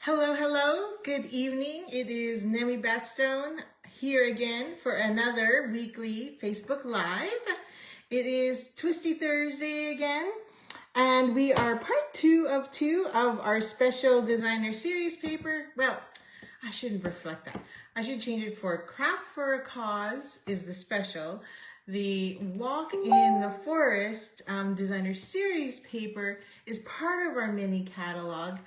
Hello, hello. Good evening. It is Nemi Batstone here again for another weekly Facebook Live. It is Twisty Thursday again, and we are part two of our special designer series paper. Well, I shouldn't reflect that. I should change it for Craft for a Cause is the special. The Walk in the Forest designer series paper is part of our mini catalog.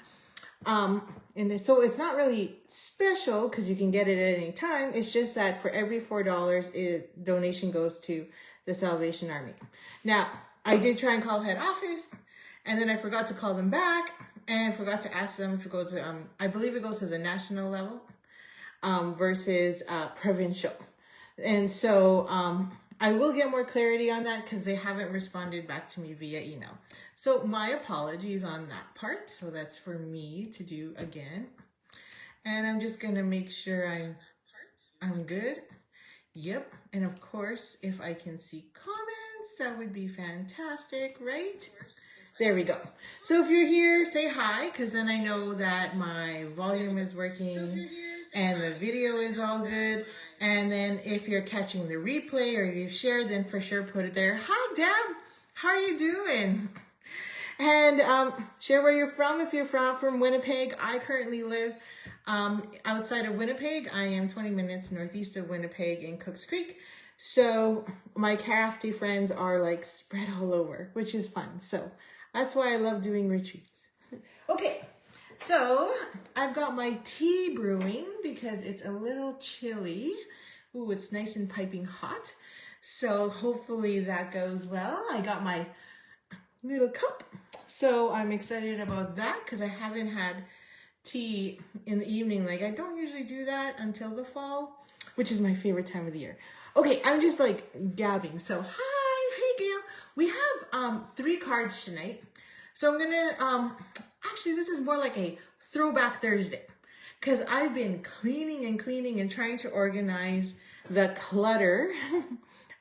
And so it's not really special because you can get it at any time. It's just that for every $4, donation goes to the Salvation Army. Now, I did try and call head office, and then I forgot to call them back, and I forgot to ask them if it goes to, I believe it goes to the national level versus provincial. And so I will get more clarity on that because they haven't responded back to me via email. So my apologies on that part. So that's for me to do again. And I'm just going to make sure I'm good. Yep. And of course, if I can see comments, that would be fantastic, right? There we go. So if you're here, say hi, because then I know that my volume is working and the video is all good. And then if you're catching the replay or you've shared, then for sure put it there. Hi, Deb. How are you doing? And share where you're from. If you're from Winnipeg, I currently live outside of Winnipeg. I am 20 minutes northeast of Winnipeg in Cooks Creek. So my crafty friends are like spread all over, which is fun. So that's why I love doing retreats. Okay, so I've got my tea brewing because it's a little chilly. Ooh, it's nice and piping hot. So hopefully that goes well. I got my little cup. So I'm excited about that because I haven't had tea in the evening. Like I don't usually do that until the fall, which is my favorite time of the year. Okay, I'm just like gabbing. So hi, hey Gail. We have 3 cards tonight. So I'm gonna, actually this is more like a throwback Thursday because I've been cleaning and trying to organize the clutter.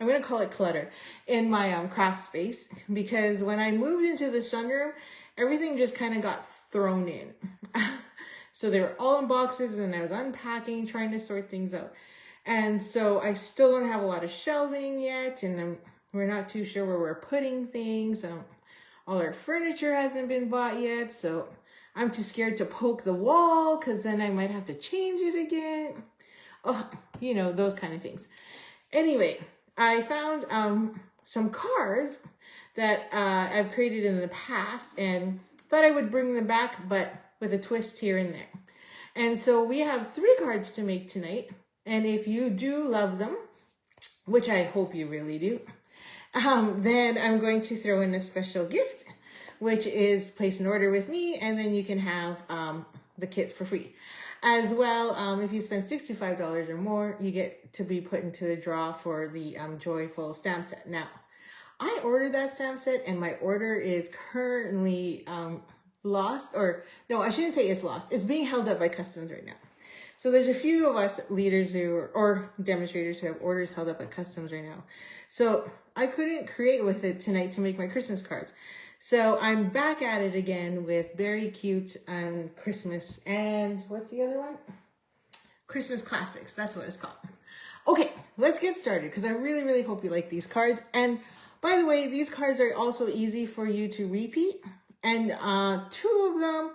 I'm going to call it clutter in my craft space because when I moved into the sunroom, everything just kind of got thrown in. So they were all in boxes and I was unpacking, trying to sort things out. And so I still don't have a lot of shelving yet. And we're not too sure where we're putting things. All our furniture hasn't been bought yet. So I'm too scared to poke the wall because then I might have to change it again. Oh, you know, those kind of things. Anyway, I found some cards that I've created in the past and thought I would bring them back, but with a twist here and there. And so we have 3 cards to make tonight. And if you do love them, which I hope you really do, then I'm going to throw in a special gift, which is place an order with me, and then you can have the kits for free. As well, if you spend $65 or more, you get to be put into a draw for the Joyful stamp set. Now, I ordered that stamp set and my order is currently lost, or no, I shouldn't say it's lost. It's being held up by customs right now. So there's a few of us leaders or demonstrators who have orders held up at customs right now. So I couldn't create with it tonight to make my Christmas cards. So I'm back at it again with Very Cute and Christmas and what's the other one? Christmas Classics. That's what it's called. Okay, let's get started because I really, really hope you like these cards. And by the way, these cards are also easy for you to repeat. And 2 of them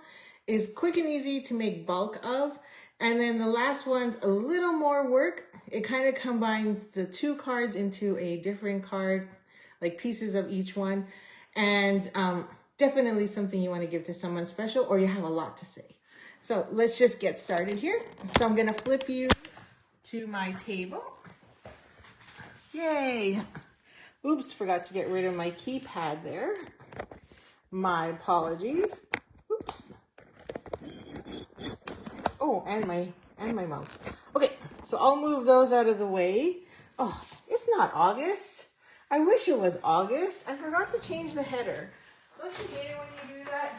is quick and easy to make bulk of. And then the last one's a little more work. It kind of combines the 2 cards into a different card, like pieces of each one. And definitely something you want to give to someone special or you have a lot to say. So let's just get started here. So I'm going to flip you to my table. Yay. Oops, forgot to get rid of my keypad there. My apologies. Oops. Oh, and my mouse. Okay, so I'll move those out of the way. Oh, it's not August. I wish it was August. I forgot to change the header. Don't you hate it when you do that?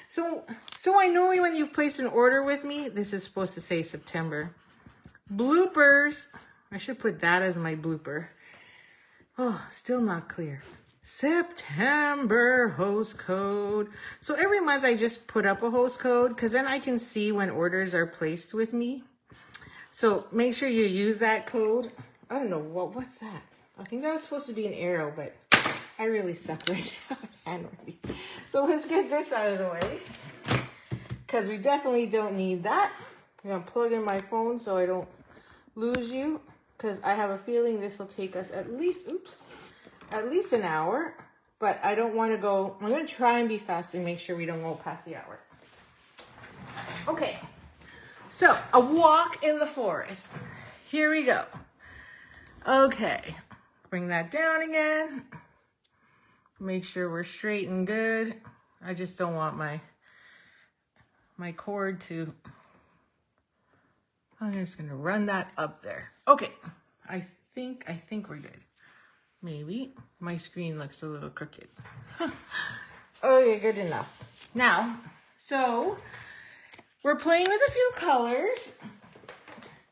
So I know when you've placed an order with me, this is supposed to say September. Bloopers. I should put that as my blooper. Oh, still not clear. September host code. So every month I just put up a host code because then I can see when orders are placed with me. So make sure you use that code. I don't know, what's that? I think that was supposed to be an arrow, but I really suck right now. So let's get this out of the way because we definitely don't need that. I'm going to plug in my phone so I don't lose you because I have a feeling this will take us at least an hour, but I don't want to go. I'm going to try and be fast and make sure we don't go past the hour. Okay, so a walk in the forest. Here we go. Okay, bring that down again. Make sure we're straight and good. I just don't want my cord to, I'm just gonna run that up there. Okay, I think we're good. Maybe my screen looks a little crooked. Okay, good enough. Now, so we're playing with a few colors.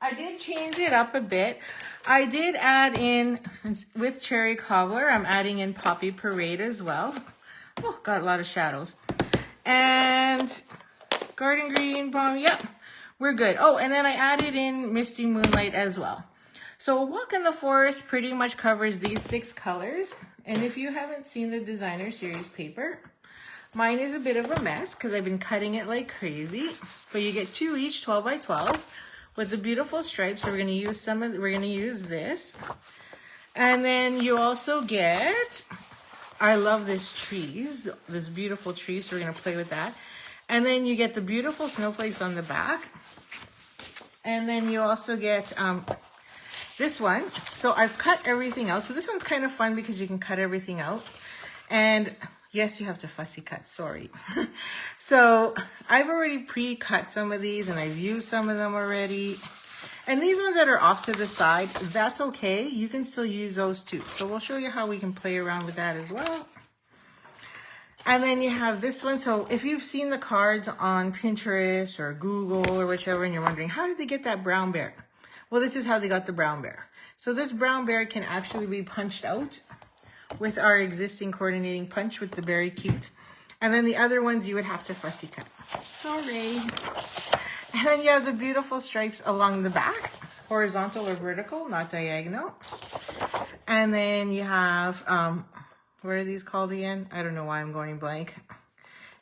I did change it up a bit. I did add in, with Cherry Cobbler, I'm adding in Poppy Parade as well. Oh, got a lot of shadows. And Garden Green, Bomb, yep, we're good. Oh, and then I added in Misty Moonlight as well. So a walk in the forest pretty much covers these 6 colors. And if you haven't seen the designer series paper, mine is a bit of a mess because I've been cutting it like crazy. But you get 2 each, 12 by 12. With the beautiful stripes, so we're going to use this. And then you also get, I love this trees, this beautiful tree, so we're going to play with that. And then you get the beautiful snowflakes on the back. And then you also get this one. So I've cut everything out. So this one's kind of fun because you can cut everything out. And yes, you have to fussy cut, sorry. So I've already pre-cut some of these and I've used some of them already. And these ones that are off to the side, that's okay. You can still use those too. So we'll show you how we can play around with that as well. And then you have this one. So if you've seen the cards on Pinterest or Google or whichever, and you're wondering, how did they get that brown bear? Well, this is how they got the brown bear. So this brown bear can actually be punched out with our existing coordinating punch with the Very Cute. And then the other ones you would have to fussy cut. Sorry. And then you have the beautiful stripes along the back, horizontal or vertical, not diagonal. And then you have, what are these called again? I don't know why I'm going blank.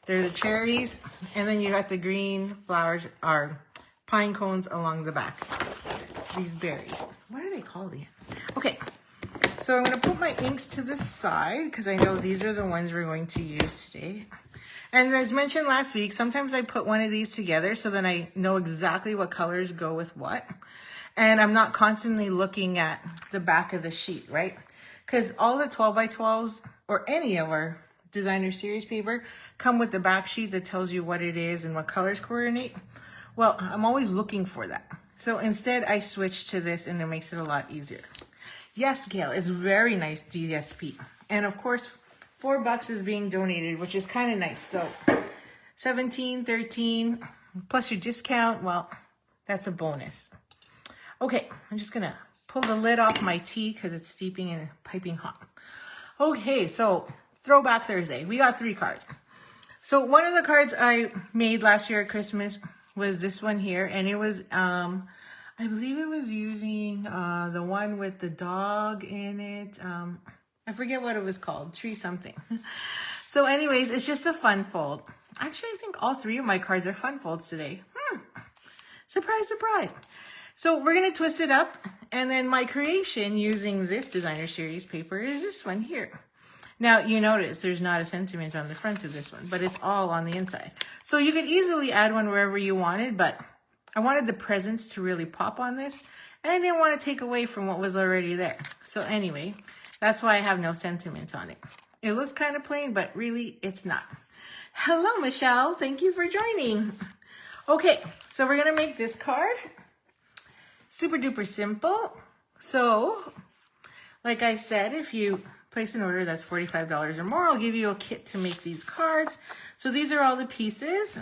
They're the cherries. And then you got the green flowers, or pine cones along the back. These berries. What are they called again? Okay. So I'm going to put my inks to the side because I know these are the ones we're going to use today. And as mentioned last week, sometimes I put one of these together so then I know exactly what colors go with what. And I'm not constantly looking at the back of the sheet, right? Because all the 12 by 12s or any of our designer series paper come with the back sheet that tells you what it is and what colors coordinate. Well, I'm always looking for that. So instead I switch to this and it makes it a lot easier. Yes, Gail, it's very nice DSP. And of course, $4 is being donated, which is kind of nice. So 17, 13, plus your discount, well, that's a bonus. Okay, I'm just gonna pull the lid off my tea because it's steeping and piping hot. Okay, so Throwback Thursday, we got 3 cards. So one of the cards I made last year at Christmas was this one here, and it was, I believe it was using the one with the dog in it. I forget what it was called, tree something. So anyways, it's just a fun fold. Actually, I think all 3 of my cards are fun folds today. Surprise, surprise. So we're going to twist it up. And then my creation using this designer series paper is this one here. Now, you notice there's not a sentiment on the front of this one, but it's all on the inside. So you could easily add one wherever you wanted, but I wanted the presents to really pop on this, and I didn't want to take away from what was already there. So anyway, that's why I have no sentiment on it. It looks kind of plain, but really it's not. Hello, Michelle. Thank you for joining. Okay, so we're going to make this card. Super duper simple. So, like I said, if you place an order that's $45 or more, I'll give you a kit to make these cards. So these are all the pieces.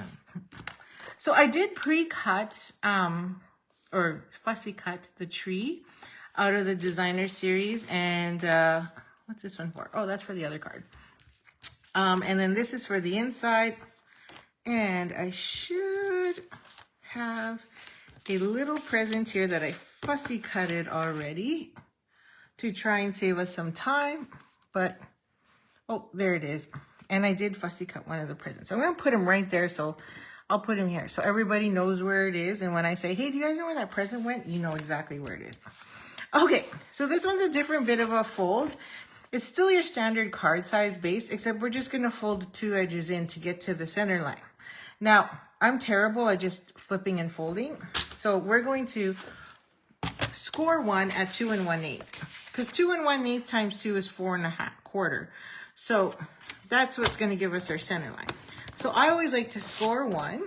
So I did pre-cut or fussy cut the tree out of the designer series, and What's this one for? Oh, that's for the other card. And then this is for the inside. And I should have a little present here that I fussy cutted already to try and save us some time. But, oh, there it is. And I did fussy cut one of the presents. So I'm going to put them right there. So I'll put them here so everybody knows where it is. And when I say, hey, do you guys know where that present went? You know exactly where it is. Okay, so this one's a different bit of a fold. It's still your standard card size base, except we're just going to fold 2 edges in to get to the center line. Now, I'm terrible at just flipping and folding. So we're going to score 1 at 2 1/8. Because 2 1/8 times 2 is 4 1/4. So that's what's going to give us our center line. So I always like to score 1,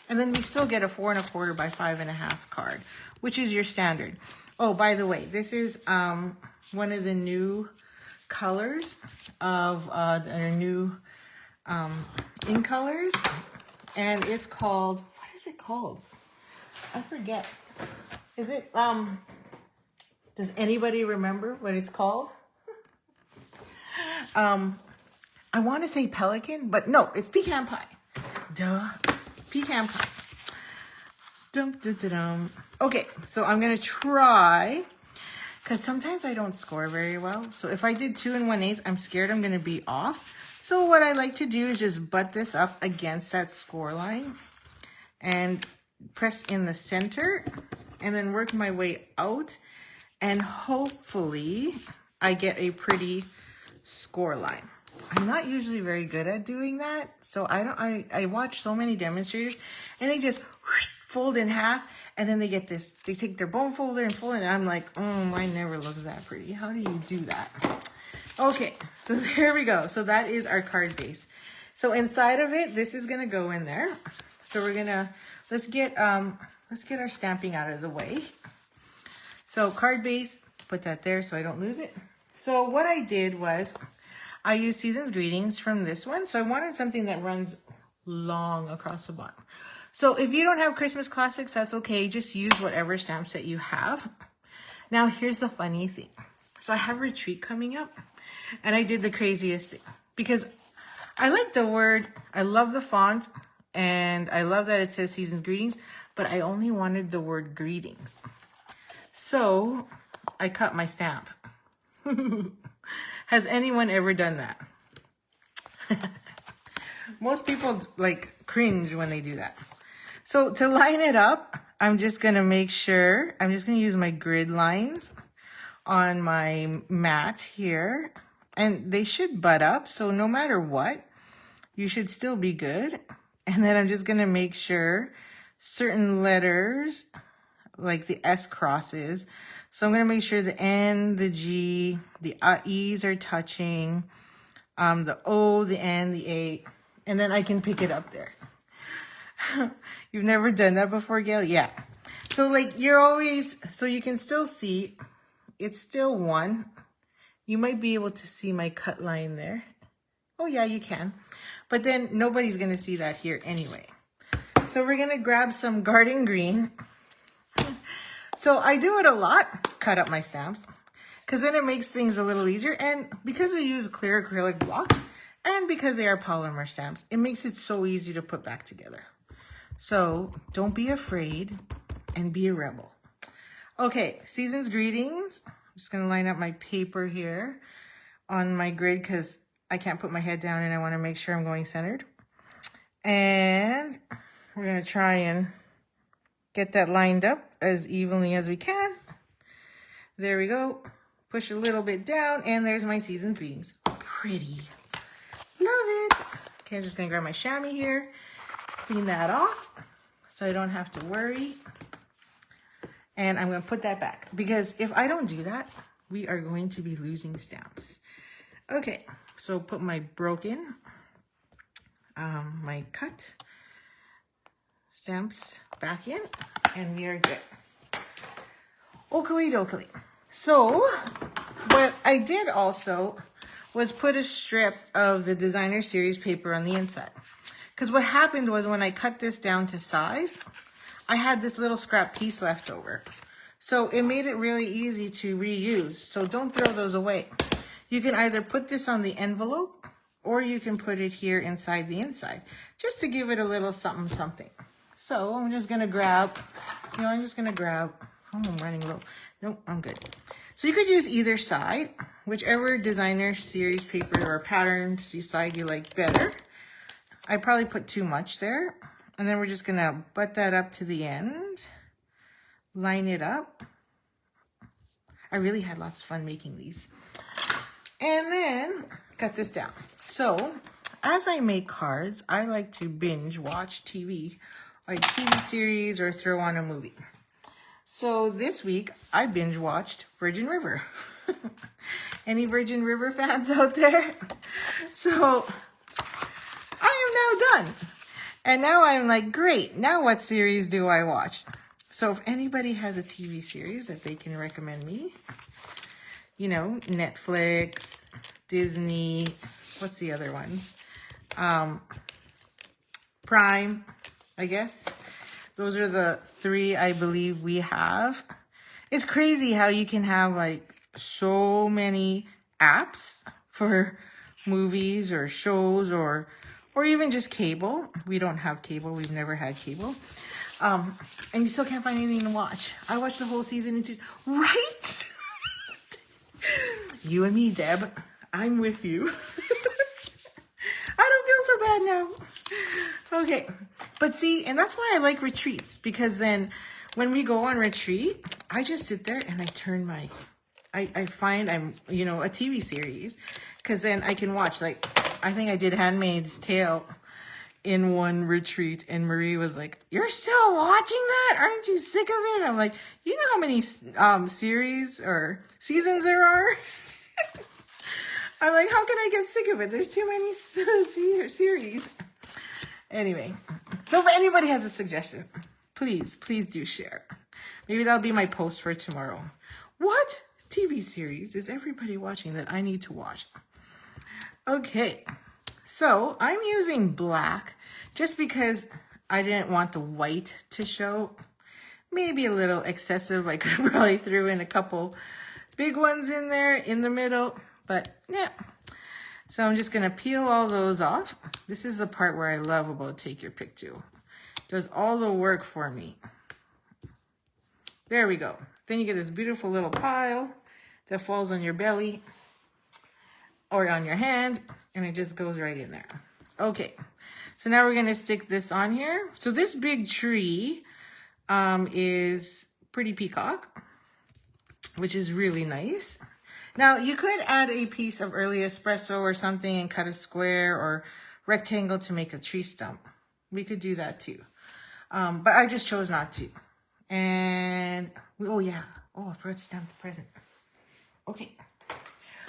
and then we still get a 4 1/4 by 5 1/2 card, which is your standard. Oh, by the way, this is one of the new colors of our new in colors, and it's called, what is it called? I forget. Is it does anybody remember what it's called? I want to say pelican, but no, it's pecan pie. Duh, pecan pie. Dum, dum, dum, dum. Okay, so I'm gonna try, because sometimes I don't score very well. So if I did 2 1/8, I'm scared I'm gonna be off. So what I like to do is just butt this up against that score line and press in the center and then work my way out. And hopefully I get a pretty score line. I'm not usually very good at doing that. So I watch so many demonstrators and they just fold in half and then they get this, they take their bone folder and fold it. And I'm like, mine never looks that pretty. How do you do that? Okay, so there we go. So that is our card base. So inside of it, this is gonna go in there. So we're gonna, let's get our stamping out of the way. So card base, put that there so I don't lose it. So what I did was I used Season's Greetings from this one. So I wanted something that runs long across the bottom. So if you don't have Christmas classics, that's okay. Just use whatever stamp set you have. Now here's the funny thing. So I have retreat coming up and I did the craziest thing because I like the word, I love the font and I love that it says Season's Greetings, but I only wanted the word greetings. So I cut my stamp. Has anyone ever done that? Most people like cringe when they do that. So to line it up, I'm just going to make sure, I'm just going to use my grid lines on my mat here. And they should butt up. So no matter what, you should still be good. And then I'm just going to make sure certain letters, like the S crosses. So I'm going to make sure the N, the G, the E's are touching, the O, the N, the A, and then I can pick it up there. You've never done that before, Gail? Yeah. So like you're always, so you can still see, it's still 1. You might be able to see my cut line there. Oh yeah, you can. But then nobody's going to see that here anyway. So we're going to grab some garden green. So I do it a lot, cut up my stamps, because then it makes things a little easier. And because we use clear acrylic blocks and because they are polymer stamps, it makes it so easy to put back together. So don't be afraid and be a rebel. Okay, Season's Greetings. I'm just going to line up my paper here on my grid because I can't put my head down and I want to make sure I'm going centered. And we're going to try and get that lined up as evenly as we can. There we go. Push a little bit down and there's my Season's Greetings. Pretty. Love it. Okay, I'm just going to grab my chamois here. Clean that off so I don't have to worry. And I'm going to put that back because if I don't do that, we are going to be losing stamps. Okay, so put my broken, my cut stamps back in and we are good. Oakley dokley. So what I did also was put a strip of the designer series paper on the inside. Because what happened was when I cut this down to size, I had this little scrap piece left over. So it made it really easy to reuse. So don't throw those away. You can either put this on the envelope or you can put it here inside the inside, just to give it a little something, something. So I'm just gonna grab, oh, I'm running low. Nope, I'm good. So you could use either side, whichever designer series paper or pattern side you like better. I probably put too much there. And then we're just gonna butt that up to the end, line it up. I really had lots of fun making these. And then cut this down. So as I make cards, I like to binge watch TV, like TV series or throw on a movie. So this week I binge watched Virgin River. Any Virgin River fans out there? So I am now done. And now I'm like, great, now what series do I watch? So if anybody has a TV series that they can recommend me, you know, Netflix, Disney, what's the other ones? Prime, I guess. Those are the 3 I believe we have. It's crazy how you can have like so many apps for movies or shows or even just cable. We don't have cable. We've never had cable. And you still can't find anything to watch. I watched the whole season in 2, right? You and me, Deb. I'm with you. I don't feel so bad now. Okay. But see, and that's why I like retreats, because then when we go on retreat, I just sit there and I turn my, I find I'm, you know, a TV series, because then I can watch, like, I think I did Handmaid's Tale in one retreat, and Marie was like, "You're still watching that? Aren't you sick of it?" I'm like, you know how many series or seasons there are? I'm like, how can I get sick of it? There's too many series. Anyway, so if anybody has a suggestion, please do share. Maybe that'll be my post for tomorrow. What TV series is everybody watching that I need to watch? Okay, so I'm using black just because I didn't want the white to show. Maybe a little excessive. I could probably throw in a couple big ones in there in the middle, but yeah. So I'm just gonna peel all those off. This is the part where I love about Take Your Pick tool. It does all the work for me. There we go. Then you get this beautiful little pile that falls on your belly or on your hand, and it just goes right in there. Okay, so now we're gonna stick this on here. So this big tree is Pretty Peacock, which is really nice. Now you could add a piece of early espresso or something and cut a square or rectangle to make a tree stump. We could do that too, but I just chose not to. And oh yeah, oh, I forgot to stamp the present. Okay.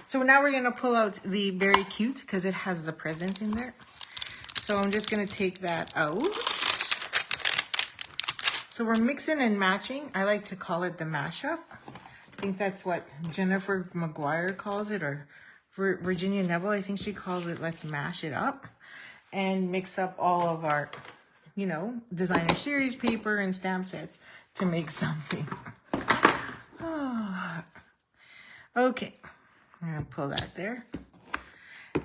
So now we're gonna pull out the Very Cute because it has the present in there. So I'm just gonna take that out. So we're mixing and matching. I like to call it the mashup. I think that's what Jennifer McGuire calls it, or Virginia Neville, I think she calls it, let's mash it up and mix up all of our, you know, designer series paper and stamp sets to make something. Oh. Okay. I'm going to pull that there.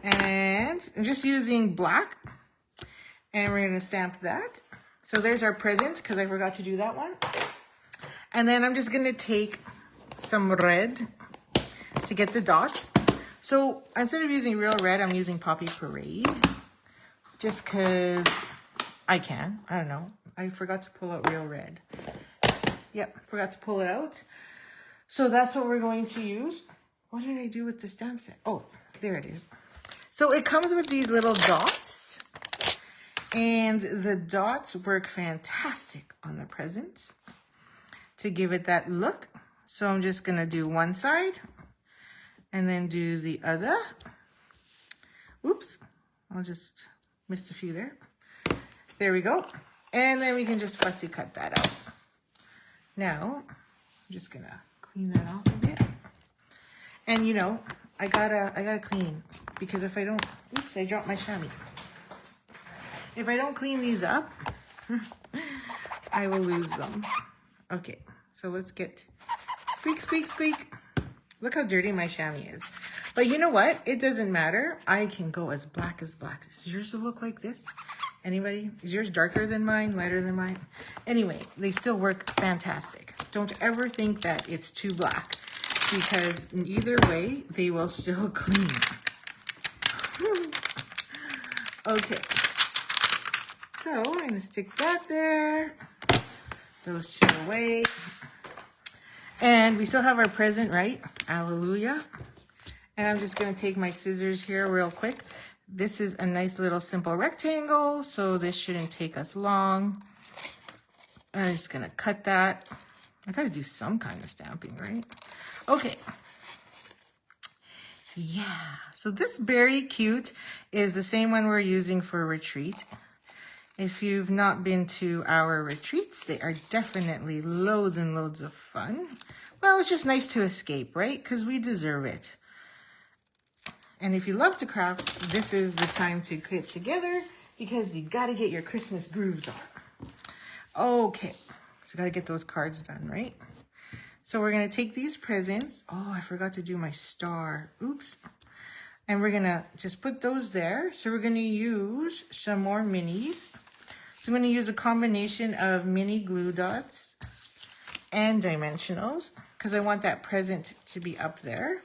And I'm just using black. And we're going to stamp that. So there's our present, because I forgot to do that one. And then I'm just going to take some red to get the dots. So instead of using real red, I'm using Poppy Parade. Just because I can. I don't know. I forgot to pull out real red. Yep, forgot to pull it out. So that's what we're going to use. What did I do with the stamp set? Oh, there it is. So it comes with these little dots, and the dots work fantastic on the presents to give it that look. So I'm just gonna do one side and then do the other. Oops, I'll just missed a few there. There we go. And then we can just fussy cut that out. Now, I'm just gonna clean that off a bit. And you know, I gotta clean, because if I don't, oops, I dropped my chamois. If I don't clean these up, I will lose them. Okay, so let's get squeak, squeak, squeak. Look how dirty my chamois is. But you know what? It doesn't matter. I can go as black as black. Does yours look like this? Anybody? Is yours darker than mine? Lighter than mine? Anyway, they still work fantastic. Don't ever think that it's too black, because in either way, they will still clean. Okay. So I'm going to stick that there. Those two away. And we still have our present, right? Hallelujah. And I'm just going to take my scissors here real quick. This is a nice little simple rectangle, so this shouldn't take us long. I'm just going to cut that. I got to do some kind of stamping, right? Okay. Yeah. So this Very Cute is the same one we're using for retreat. If you've not been to our retreats, they are definitely loads and loads of fun. Well, it's just nice to escape, right? Because we deserve it. And if you love to craft, this is the time to get together, because you got to get your Christmas grooves on. Okay, so got to get those cards done, right? So we're going to take these presents. Oh, I forgot to do my star. Oops. And we're going to just put those there. So we're going to use some more minis. So I'm going to use a combination of mini glue dots and dimensionals, because I want that present to be up there.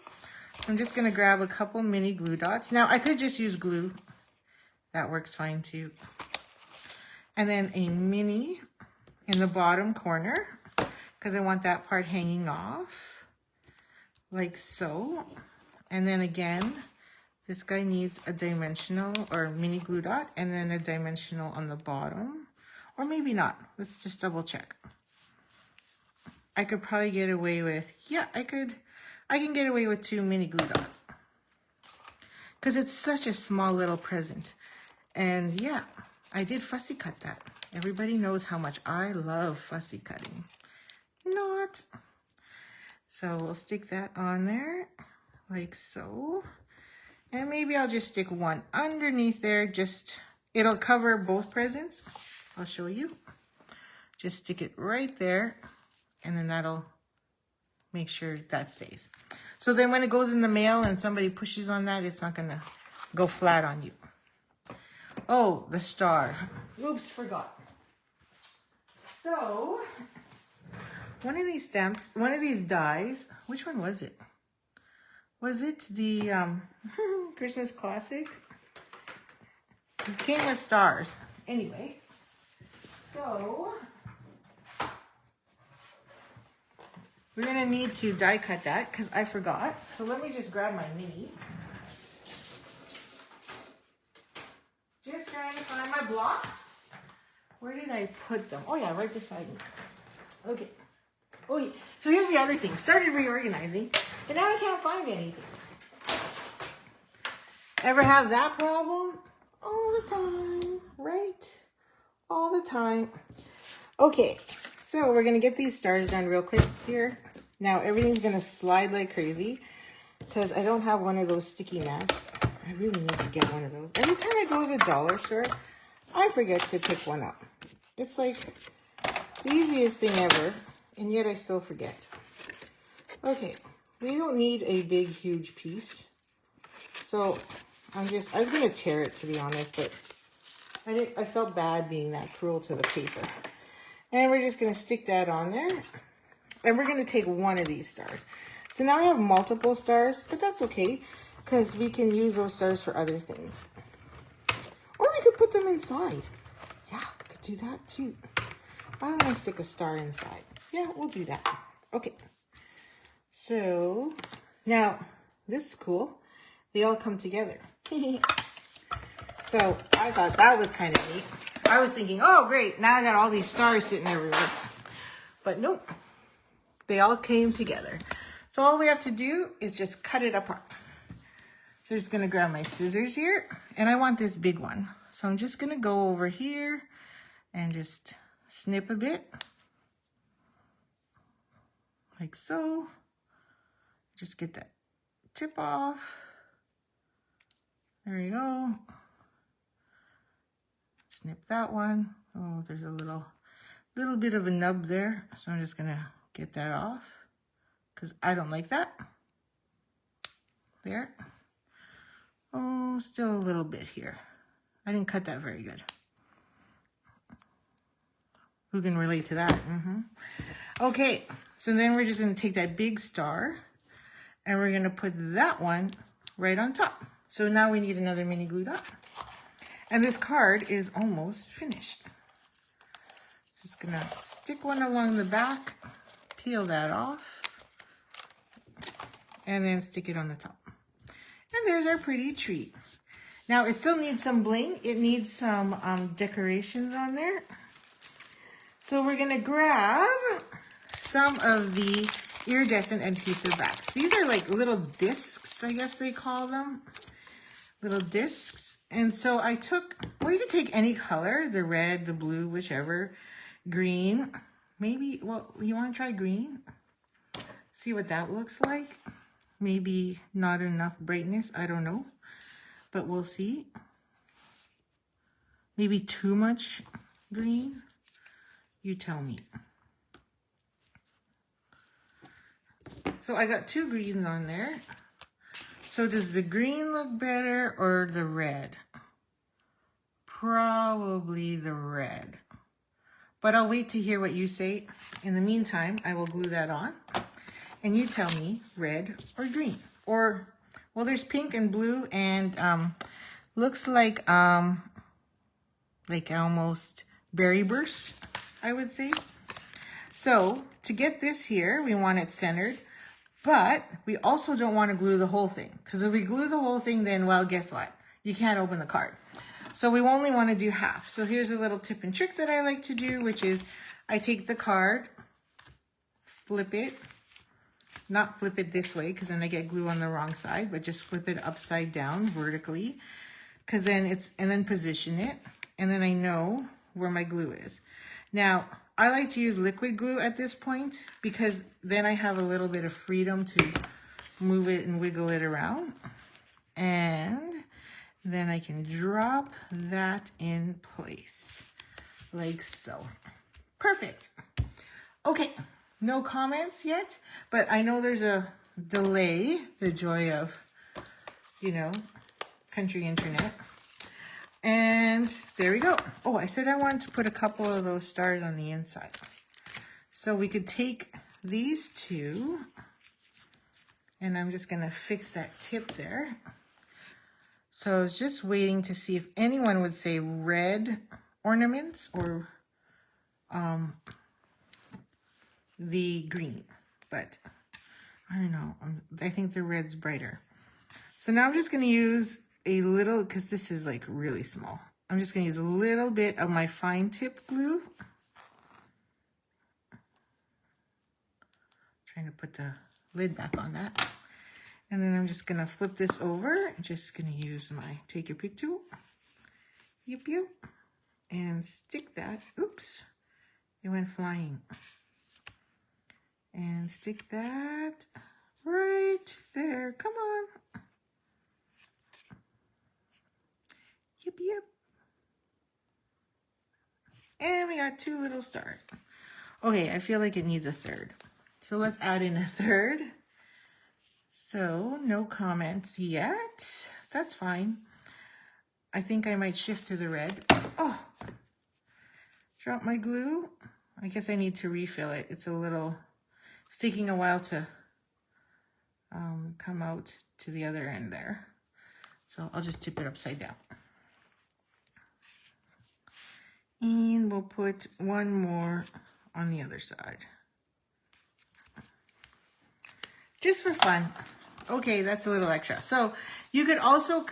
So I'm just going to grab a couple mini glue dots. Now, I could just use glue. That works fine too. And then a mini in the bottom corner, because I want that part hanging off, like so. And then again, this guy needs a dimensional or mini glue dot, and then a dimensional on the bottom. Or maybe not. Let's just double check. I could probably get away with, yeah, I can get away with 2 mini glue dots, because it's such a small little present. And yeah, I did fussy cut that. Everybody knows how much I love fussy cutting. Not. So we'll stick that on there like so. And maybe I'll just stick one underneath there. Just, it'll cover both presents. I'll show you. Just stick it right there, and then that'll make sure that stays. So then when it goes in the mail and somebody pushes on that, it's not gonna go flat on you. Oh, the star. Oops, forgot. So, one of these stamps, one of these dies, which one was it? Was it the Christmas Classic? It came with stars. Anyway, so we're going to need to die cut that, because I forgot. So let me just grab my mini. Just trying to find my blocks. Where did I put them? Oh yeah, right beside me. Okay. Oh yeah. So here's the other thing. Started reorganizing, but now I can't find anything. Ever have that problem? All the time, right? All the time. Okay, so we're gonna get these stars done real quick here. Now everything's gonna slide like crazy, because I don't have one of those sticky mats. I really need to get one of those. Every time I go to the dollar store, I forget to pick one up. It's like the easiest thing ever, and yet I still forget. Okay, we don't need a big, huge piece. So I was gonna tear it, to be honest, but I felt bad being that cruel to the paper. And we're just gonna stick that on there. And we're gonna take one of these stars. So now I have multiple stars, but that's okay, because we can use those stars for other things. Or we could put them inside. Yeah, we could do that too. Why don't I stick a star inside? Yeah, we'll do that. Okay. So now this is cool. They all come together. So I thought that was kind of neat. I was thinking, oh great, now I got all these stars sitting everywhere. But nope, they all came together. So all we have to do is just cut it apart. So I'm just gonna grab my scissors here, and I want this big one. So I'm just gonna go over here and just snip a bit, like so. Just get that tip off. There we go. Snip that one. Oh, there's a little bit of a nub there. So I'm just gonna get that off, because I don't like that. there. Oh, still a little bit here. I didn't cut that very good. Who can relate to that? Okay, so then we're just going to take that big star and we're going to put that one right on top. So now we need another mini glue dot. And this card is almost finished. Just going to stick one along the back, peel that off, and then stick it on the top. And there's our pretty tree. Now it still needs some bling. It needs some decorations on there. So we're gonna grab some of the iridescent adhesive backs. These are like little discs, I guess they call them. Little discs. And so I took, well, you can take any color, the red, the blue, whichever, green. Maybe, well, you wanna try green? See what that looks like. Maybe not enough brightness, I don't know, but we'll see. Maybe too much green, you tell me. So I got 2 greens on there. So does the green look better or the red? Probably the red, but I'll wait to hear what you say. In the meantime, I will glue that on. And you tell me red or green, or, well, there's pink and blue and looks like almost berry burst, I would say. So to get this here, we want it centered, but we also don't want to glue the whole thing, because if we glue the whole thing, then, well, guess what? You can't open the card. So we only want to do half. So here's a little tip and trick that I like to do, which is I take the card, flip it, not flip it this way because then I get glue on the wrong side, but just flip it upside down vertically, because then and then position it, and then I know where my glue is. Now, I like to use liquid glue at this point because then I have a little bit of freedom to move it and wiggle it around. And then I can drop that in place like so. Perfect. Okay. No comments yet, but I know there's a delay, the joy of, you know, country internet. And there we go. Oh, I said I wanted to put a couple of those stars on the inside. So we could take these 2, and I'm just gonna fix that tip there. So I was just waiting to see if anyone would say red ornaments or the green, but I don't know. I think the red's brighter. So now I'm just going to use a little, because this is like really small. I'm just going to use a little bit of my fine tip glue. Trying to put the lid back on that. And then I'm just going to flip this over. I'm just going to use my take your pick tool. Yep, yep. And stick that. Oops. It went flying. And stick that right there. Come on. Yep, yep. And we got 2 little stars. Okay, I feel like it needs a third. So let's add in a third. So no comments yet. That's fine. I think I might shift to the red. Oh, drop my glue. I guess I need to refill it. It's taking a while to come out to the other end there. So I'll just tip it upside down. And we'll put 1 more on the other side. Just for fun. Okay, that's a little extra. So you could also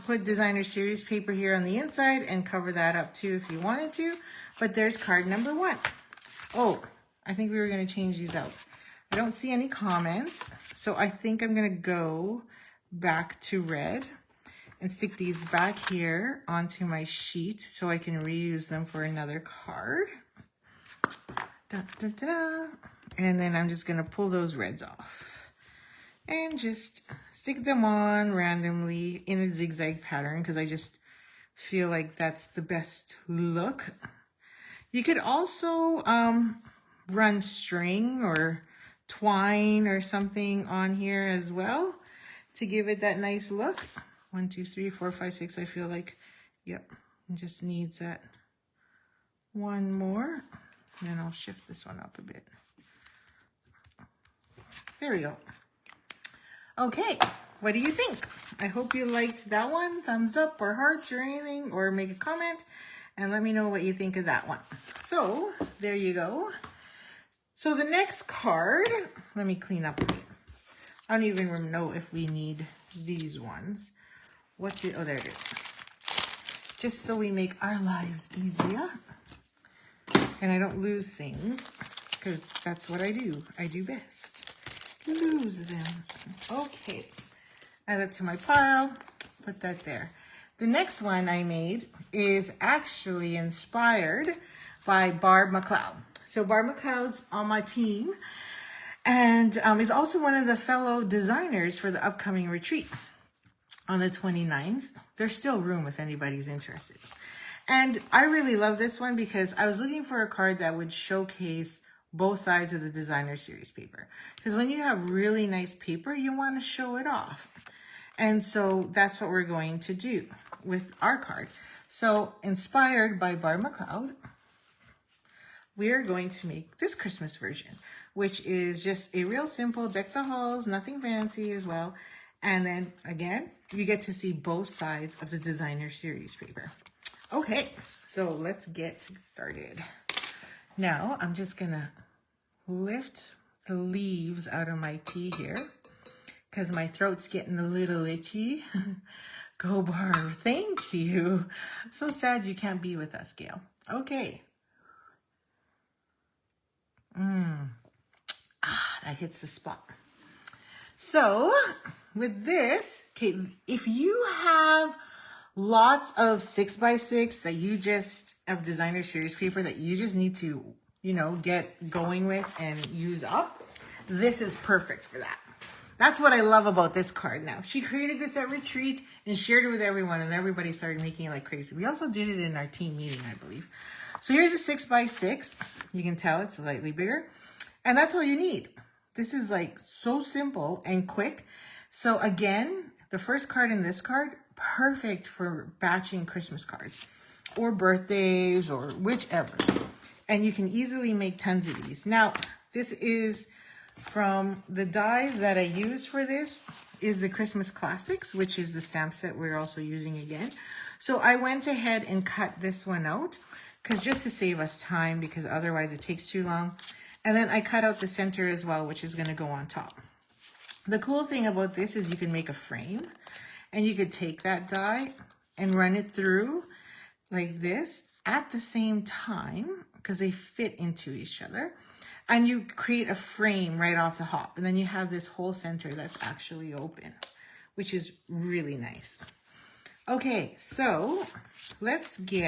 put designer series paper here on the inside and cover that up too if you wanted to. But there's card number 1. Oh, I think we were going to change these out. I don't see any comments, so I think I'm going to go back to red and stick these back here onto my sheet so I can reuse them for another card. Da, da, da, da. And then I'm just going to pull those reds off and just stick them on randomly in a zigzag pattern because I just feel like that's the best look. You could also run string or twine or something on here as well to give it that nice look. 1, 2, 3, 4, 5, 6. I feel like, yep, it just needs that one more. And then I'll shift this one up a bit. There we go. Okay, what do you think? I hope you liked that one. Thumbs up or hearts or anything, or make a comment and let me know what you think of that one. So there you go. So the next card, let me clean up a bit. I don't even know if we need these ones. Oh, there it is. Just so we make our lives easier and I don't lose things, because that's what I do. I do best. Lose them. Okay, add that to my pile, put that there. The next one I made is actually inspired by Barb McLeod. So Barb McLeod's on my team and is also one of the fellow designers for the upcoming retreat on the 29th. There's still room if anybody's interested. And I really love this one because I was looking for a card that would showcase both sides of the designer series paper. Because when you have really nice paper, you want to show it off. And so that's what we're going to do with our card. So inspired by Barb McLeod, we are going to make this Christmas version, which is just a real simple deck the halls, nothing fancy as well. And then again, you get to see both sides of the designer series paper. Okay, so let's get started. Now, I'm just gonna lift the leaves out of my tea here because my throat's getting a little itchy. Go Barb, thank you. I'm so sad you can't be with us, Gail. Okay. That hits the spot. So, with this, okay, if you have lots of 6x6 that you just, of designer series paper that you just need to, you know, get going with and use up, this is perfect for that. That's what I love about this card now. She created this at retreat and shared it with everyone, and everybody started making it like crazy. We also did it in our team meeting, I believe. So here's a 6x6. You can tell it's slightly bigger. And that's all you need. This is like so simple and quick. So again, the first card and this card, perfect for batching Christmas cards or birthdays or whichever. And you can easily make tons of these. Now, this is from the dies that I use for this is the Christmas Classics, which is the stamp set we're also using again. So I went ahead and cut this one out because just to save us time, because otherwise it takes too long. And then I cut out the center as well, which is going to go on top. The cool thing about this is you can make a frame and you could take that die and run it through like this at the same time because they fit into each other. And you create a frame right off the hop. And then you have this whole center that's actually open, which is really nice. Okay, so let's do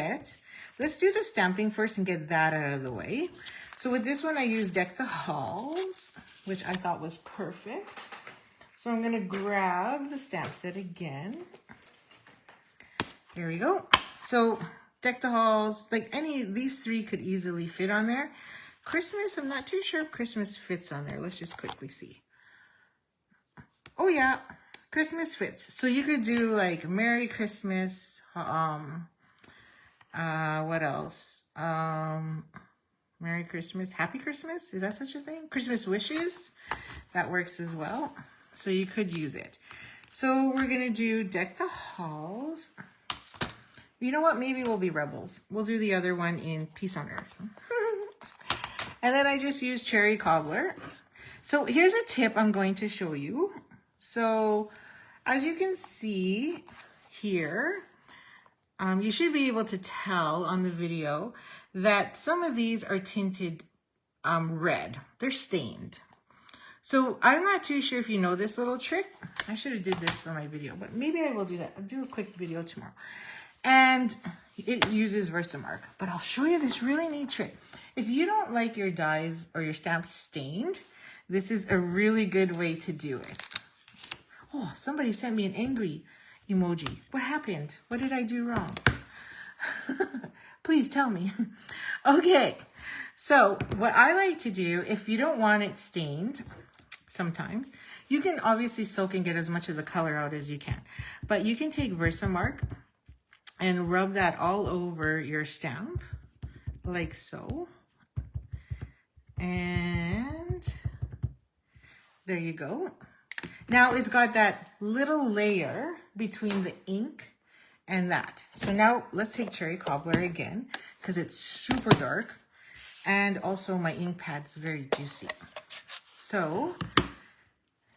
the stamping first and get that out of the way. So with this one, I used Deck the Halls, which I thought was perfect. So I'm gonna grab the stamp set again. There we go. So Deck the Halls, like these three could easily fit on there. Christmas, I'm not too sure if Christmas fits on there. Let's just quickly see. Oh yeah, Christmas fits. So you could do like Merry Christmas, what else? Merry Christmas, Happy Christmas, is that such a thing? Christmas wishes, that works as well. So you could use it. So we're gonna do Deck the Halls. You know what, maybe we'll be Rebels. We'll do the other one in Peace on Earth. And then I just use Cherry Cobbler. So here's a tip I'm going to show you. So as you can see here, you should be able to tell on the video that some of these are tinted red. They're stained. So I'm not too sure if you know this little trick. I should have did this for my video, but maybe I will do that. I'll do a quick video tomorrow. And it uses Versamark, but I'll show you this really neat trick. If you don't like your dies or your stamps stained, this is a really good way to do it. Oh, somebody sent me an angry emoji. What happened? What did I do wrong? Please tell me. Okay, so what I like to do, if you don't want it stained, sometimes You can obviously soak and get as much of the color out as you can, but you can take Versamark and rub that all over your stamp like so. And there you go. Now it's got that little layer between the ink and that. So now let's take Cherry Cobbler again, because it's super dark. And also my ink pad's very juicy. So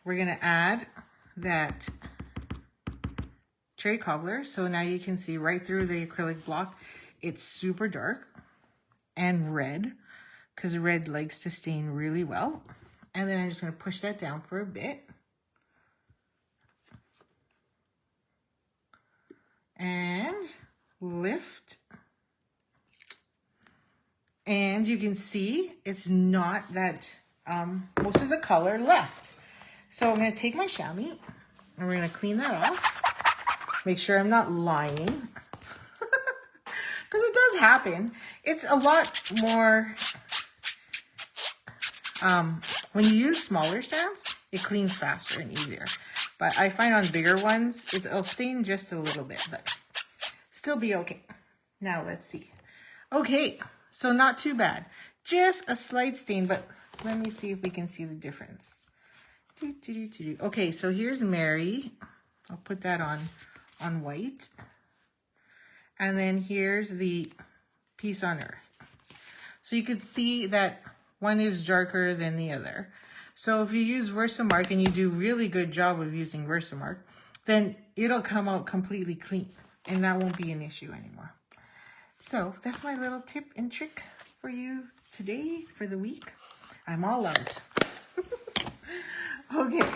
we're gonna add that Cherry Cobbler. So now you can see right through the acrylic block, it's super dark and red, because red likes to stain really well. And then I'm just gonna push that down for a bit. And lift. And you can see it's not that most of the color left. So I'm going to take my chamois and we're going to clean that off. Make sure I'm not lying. Because it does happen. It's a lot more, when you use smaller stamps, it cleans faster and easier. But I find on bigger ones, it'll stain just a little bit, but still be okay. Now let's see. Okay, so not too bad. Just a slight stain, but let me see if we can see the difference. Okay, so here's Mary. I'll put that on white. And then here's the Peace on Earth. So you could see that one is darker than the other. So if you use Versamark and you do really good job of using Versamark, then it'll come out completely clean and that won't be an issue anymore. So that's my little tip and trick for you today for the week. I'm all out. Okay.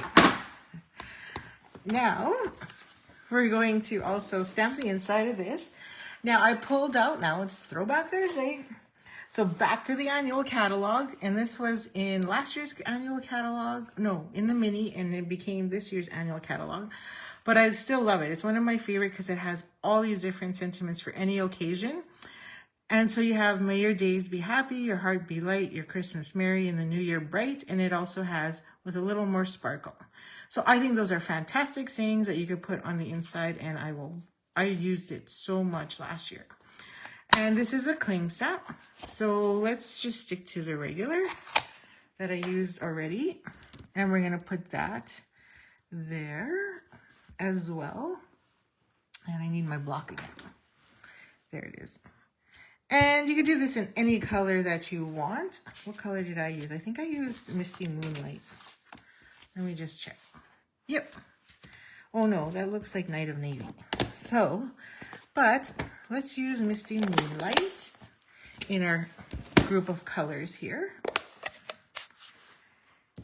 Now we're going to also stamp the inside of this. Now I pulled out, now it's Throwback Thursday. So back to the annual catalog, and this was in last year's annual catalog, no, in the mini, and it became this year's annual catalog. But I still love it. It's one of my favorite because it has all these different sentiments for any occasion. And so you have May your days be happy, your heart be light, your Christmas merry, and the new year bright. And it also has with a little more sparkle. So I think those are fantastic sayings that you could put on the inside, and I used it so much last year. And this is a cling stamp. So let's just stick to the regular that I used already. And we're gonna put that there as well. And I need my block again. There it is. And you can do this in any color that you want. What color did I use? I think I used Misty Moonlight. Let me just check. Yep. Oh no, that looks like Night of Navy. So, but let's use Misty Moonlight in our group of colors here.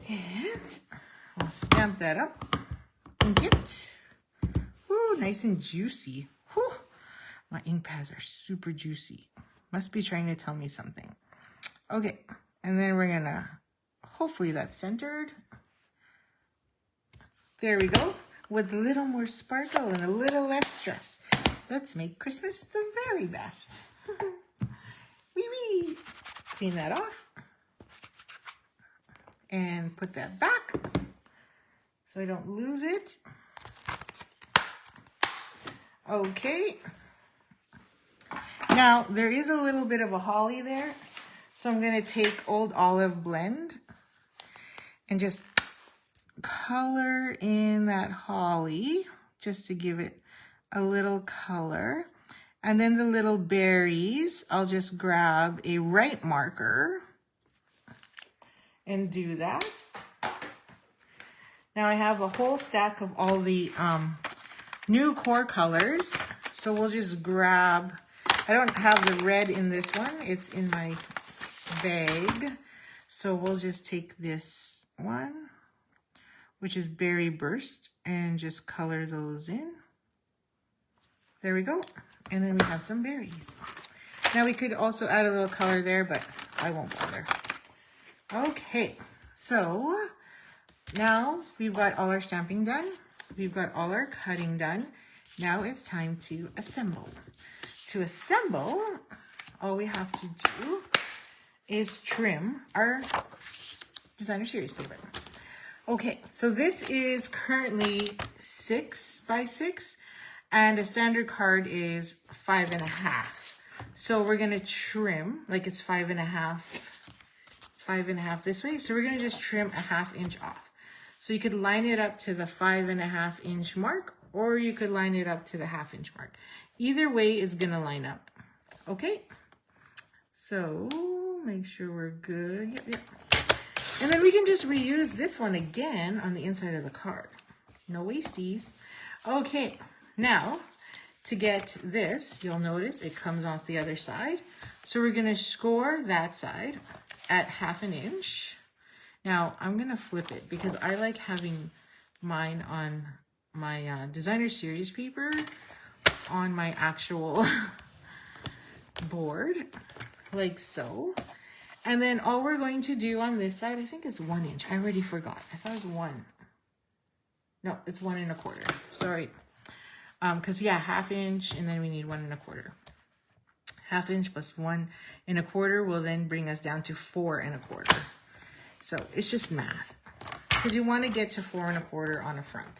And I'll stamp that up. Ink it. Ooh, nice and juicy. Whew. My ink pads are super juicy. Must be trying to tell me something. Okay, and then we're gonna, hopefully that's centered. There we go. With a little more sparkle and a little less stress. Let's make Christmas the very best. Wee wee. Clean that off. And put that back so I don't lose it. Okay. Now, there is a little bit of a holly there. So I'm going to take Old Olive Blend and just color in that holly just to give it a little color. And then the little berries, I'll just grab a right marker and do that. Now I have a whole stack of all the new core colors. So we'll just grab, I don't have the red in this one, it's in my bag. So we'll just take this one, which is Berry Burst, and just color those in. There we go. And then we have some berries. Now we could also add a little color there, but I won't bother. Okay, so now we've got all our stamping done. We've got all our cutting done. Now it's time to assemble. To assemble, all we have to do is trim our designer series paper. Okay, so this is currently 6 by 6 and a standard card is 5.5. So we're gonna trim, like it's 5.5. It's 5.5 this way. So we're gonna just trim a 1/2 inch off. So you could line it up to the 5.5 inch mark, or you could line it up to the 1/2 inch mark. Either way is gonna line up. Okay, so make sure we're good. Yep. And then we can just reuse this one again on the inside of the card. No wasties. Okay, now to get this, you'll notice it comes off the other side. So we're gonna score that side at 1/2 inch. Now I'm gonna flip it because I like having mine on my designer series paper on my actual board, like so. And then all we're going to do on this side, I think it's 1 inch. I already forgot. I thought it was 1. No, it's 1 1/4. Sorry. Because yeah, 1/2 inch, and then we need 1 1/4. 1/2 inch plus 1 1/4 will then bring us down to 4 1/4. So it's just math. Because you want to get to 4 1/4 on the front.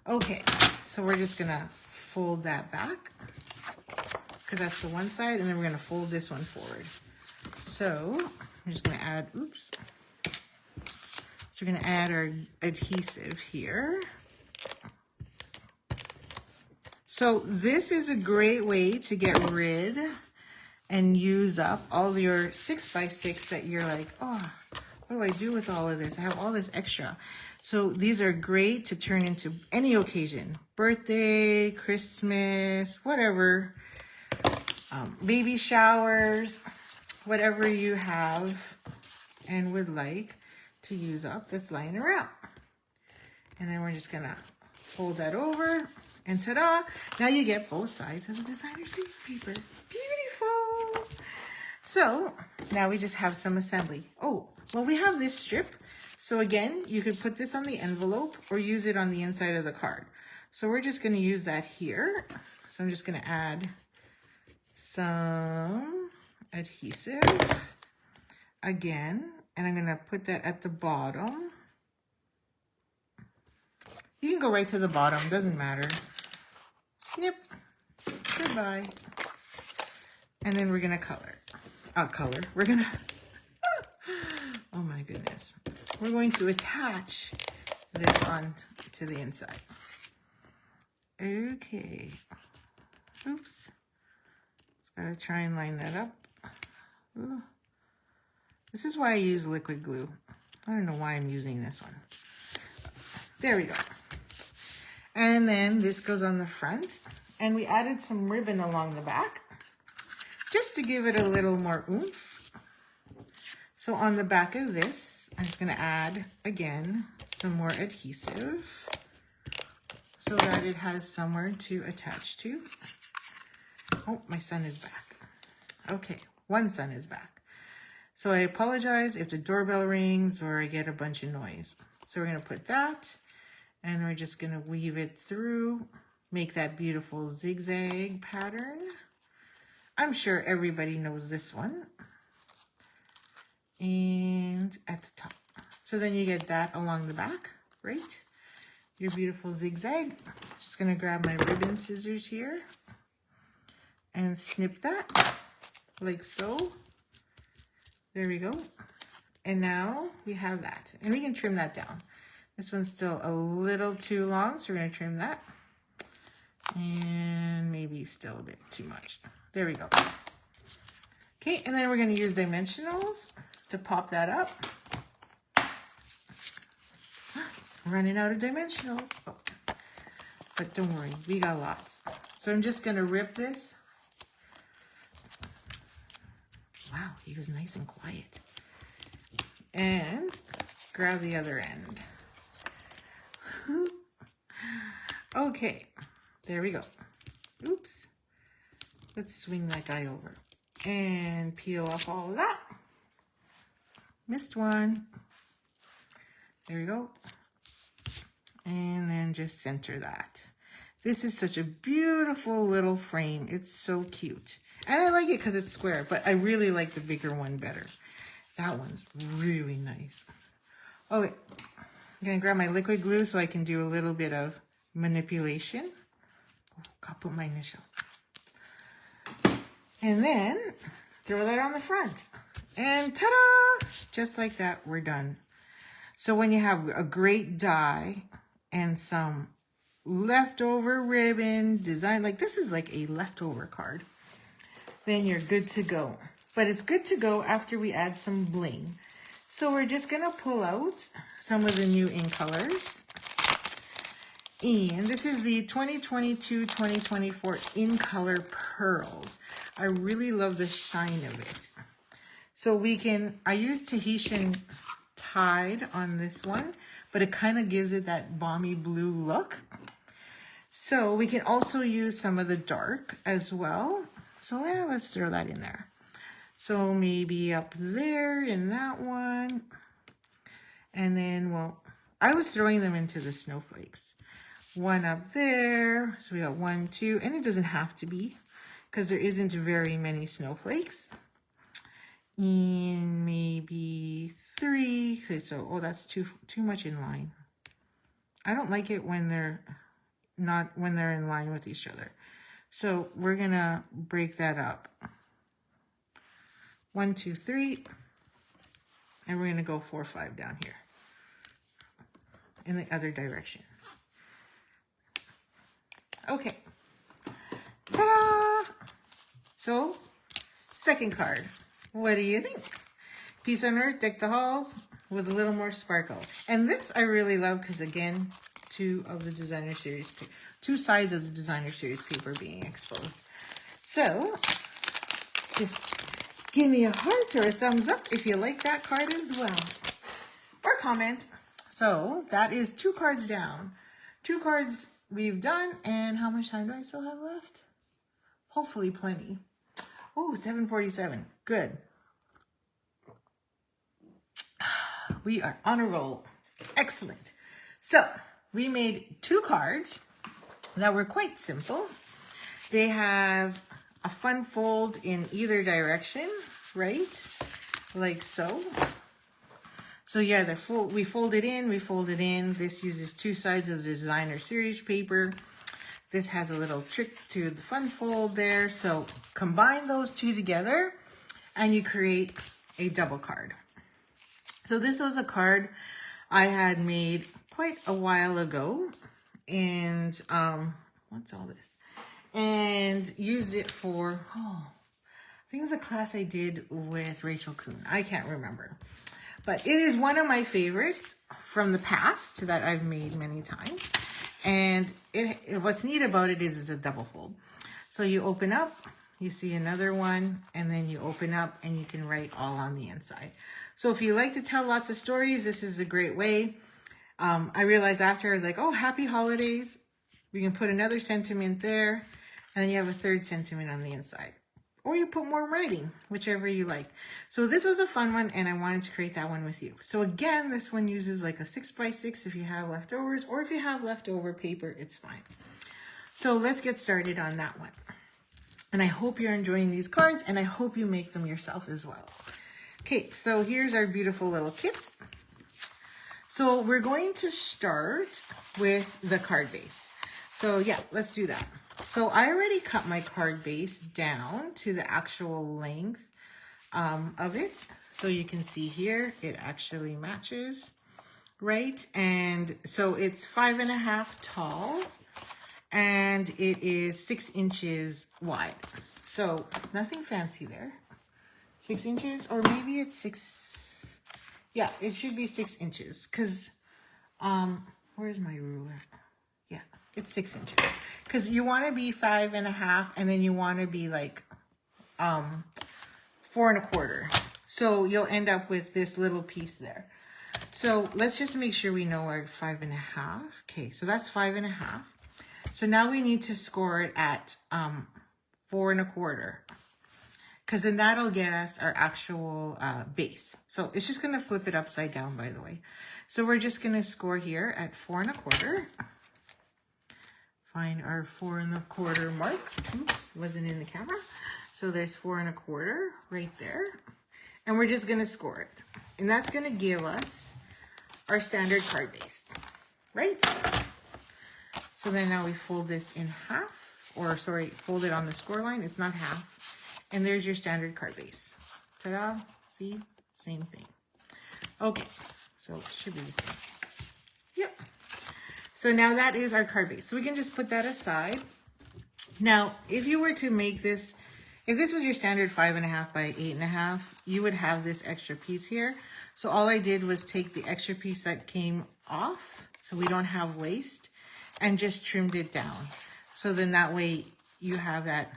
Okay, so we're just gonna fold that back because that's the one side, and then we're gonna fold this one forward. So I'm just gonna add, oops. So we're gonna add our adhesive here. So this is a great way to get rid and use up all your 6 by 6 that you're like, oh, what do I do with all of this? I have all this extra. So these are great to turn into any occasion, birthday, Christmas, whatever, baby showers, whatever you have and would like to use up that's lying around. And then we're just gonna fold that over, and ta-da! Now you get both sides of the designer series paper. Beautiful! So now we just have some assembly. Oh, well, we have this strip. So again, you could put this on the envelope or use it on the inside of the card. So we're just gonna use that here. So I'm just gonna add some adhesive again, and I'm gonna put that at the bottom. You can go right to the bottom, doesn't matter. Snip, goodbye. And then we're gonna we're gonna, oh my goodness. We're going to attach this on to the inside. Okay, oops. Just gotta try and line that up. Ooh. This is why I use liquid glue. I don't know why I'm using this one. There we go. And then this goes on the front. And we added some ribbon along the back just to give it a little more oomph. So on the back of this, I'm just gonna add, again, some more adhesive so that it has somewhere to attach to. Oh, my son is back. Okay, one son is back. So I apologize if the doorbell rings or I get a bunch of noise. So we're gonna put that, and we're just gonna weave it through, make that beautiful zigzag pattern. I'm sure everybody knows this one. And at the top. So then you get that along the back, right? Your beautiful zigzag. Just gonna grab my ribbon scissors here and snip that like so. There we go. And now we have that, and we can trim that down. This one's still a little too long, so we're gonna trim that. And maybe still a bit too much. There we go. Okay, and then we're gonna use dimensionals to pop that up. I'm running out of dimensionals. Oh. But don't worry, we got lots. So I'm just gonna rip this. Wow, he was nice and quiet. And grab the other end. Okay, there we go. Oops. Let's swing that guy over and peel off all of that. Missed one. There we go. And then just center that. This is such a beautiful little frame. It's so cute. And I like it because it's square, but I really like the bigger one better. That one's really nice. Okay, I'm gonna grab my liquid glue so I can do a little bit of manipulation. Oh, I'll put my initial. And then throw that on the front. And ta-da! Just like that, we're done. So when you have a great die and some leftover ribbon design, like this is like a leftover card, then you're good to go. But it's good to go after we add some bling. So we're just gonna pull out some of the new in colors. And this is the 2022-2024 in color pearls. I really love the shine of it. So I use Tahitian Tide on this one, but it kind of gives it that balmy blue look. So we can also use some of the dark as well. So yeah, let's throw that in there. So maybe up there in that one. And then, well, I was throwing them into the snowflakes. One up there. So we got 1, 2, and it doesn't have to be because there isn't very many snowflakes. And maybe 3. So, oh, that's too much in line. I don't like it when they're in line with each other. So we're gonna break that up. 1, 2, 3, and we're gonna go 4, 5 down here in the other direction. Okay. Ta-da! So, second card. What do you think? Peace on Earth, deck the halls with a little more sparkle. And this I really love because, again, two sides of the designer series paper being exposed. So, just give me a heart or a thumbs up if you like that card as well. Or comment. So, that is 2 cards down. 2 cards we've done. And how much time do I still have left? Hopefully plenty. Oh, 7:47. Good. We are on a roll. Excellent. So, we made 2 cards that were quite simple. They have a fun fold in either direction, right? Like so. So yeah, we fold it in, we fold it in. This uses 2 sides of the designer series paper. This has a little trick to the fun fold there. So combine those 2 together and you create a double card. So this was a card I had made quite a while ago. And what's all this? And used it for, I think it was a class I did with Rachel Kuhn. I can't remember. But it is one of my favorites from the past that I've made many times. And what's neat about it is it's a double fold. So you open up, you see another one, and then you open up and you can write all on the inside. So if you like to tell lots of stories, this is a great way. I realized after, I was like, oh, happy holidays. We can put another sentiment there, and then you have a 3rd sentiment on the inside. Or you put more writing, whichever you like. So this was a fun one, and I wanted to create that one with you. So again, this one uses like a 6x6 if you have leftovers, or if you have leftover paper, it's fine. So let's get started on that one. And I hope you're enjoying these cards, and I hope you make them yourself as well. Okay, so here's our beautiful little kit. So we're going to start with the card base. So yeah, let's do that. So I already cut my card base down to the actual length of it. So you can see here, it actually matches, right? And so it's 5.5 tall and it is 6 inches wide. So nothing fancy there. 6 inches, or maybe it's 6. Yeah, it should be 6 inches because, where's my ruler? Yeah, it's 6 inches. Because you want to be 5.5 and then you want to be like 4.25. So you'll end up with this little piece there. So let's just make sure we know our 5.5. Okay, so that's 5.5. So now we need to score it at 4.25. Because then that'll get us our actual base. So it's just going to flip it upside down, by the way. So we're just going to score here at 4.25. Find our 4.25 mark. Oops, wasn't in the camera. So there's 4.25 right there. And we're just going to score it. And that's going to give us our standard card base, right? So then now we fold this in half, or sorry, fold it on the score line. It's not half. And there's your standard card base. Ta-da, see, same thing. Okay, so it should be the same. Yep. So now that is our card base. So we can just put that aside. Now, if you were to make this, if this was your standard 5.5 by 8.5, you would have this extra piece here. So all I did was take the extra piece that came off, so we don't have waste, and just trimmed it down. So then that way you have that,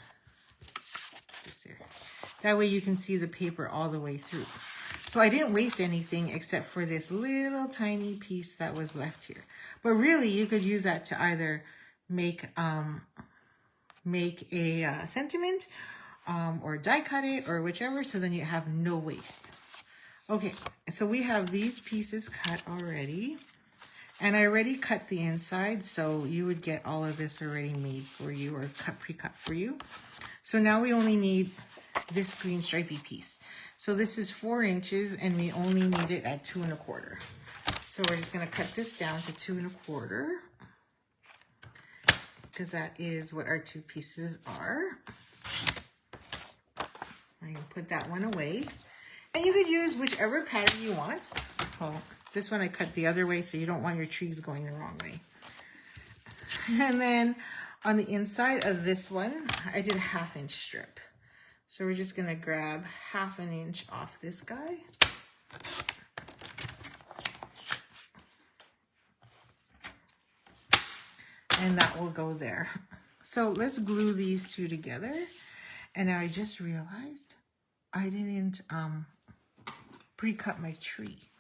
just there. That way you can see the paper all the way through. So I didn't waste anything except for this little tiny piece that was left here. But really you could use that to either make a sentiment or die cut it or whichever, so then you have no waste. Okay, so we have these pieces cut already, and I already cut the inside, so you would get all of this already made for you or pre-cut for you. So now we only need this green stripy piece. So this is 4 inches and we only need it at 2 1/4. So we're just gonna cut this down to 2 1/4 because that is what our 2 pieces are. I'm gonna put that one away. And you could use whichever pattern you want. Well, this one I cut the other way, so you don't want your trees going the wrong way. And then on the inside of this one, I did a 1/2 inch strip. So we're just gonna grab 1/2 inch off this guy. And that will go there. So let's glue these two together. And now I just realized I didn't pre-cut my tree.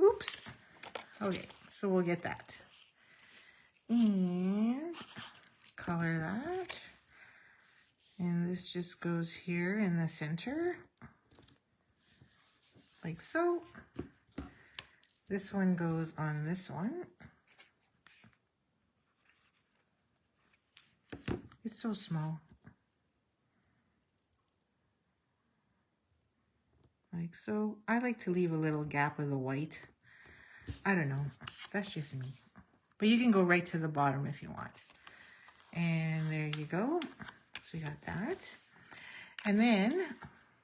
Oops. Okay, so we'll get that. And color that. And this just goes here in the center, like so. This one goes on this one. It's so small. Like so. I like to leave a little gap of the white. I don't know. That's just me. But you can go right to the bottom if you want. And there you go. So we got that. And then,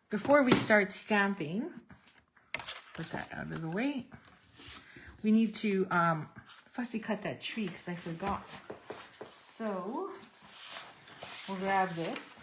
before we start stamping, put that out of the way. We need to fussy cut that tree because I forgot. So, we'll grab this.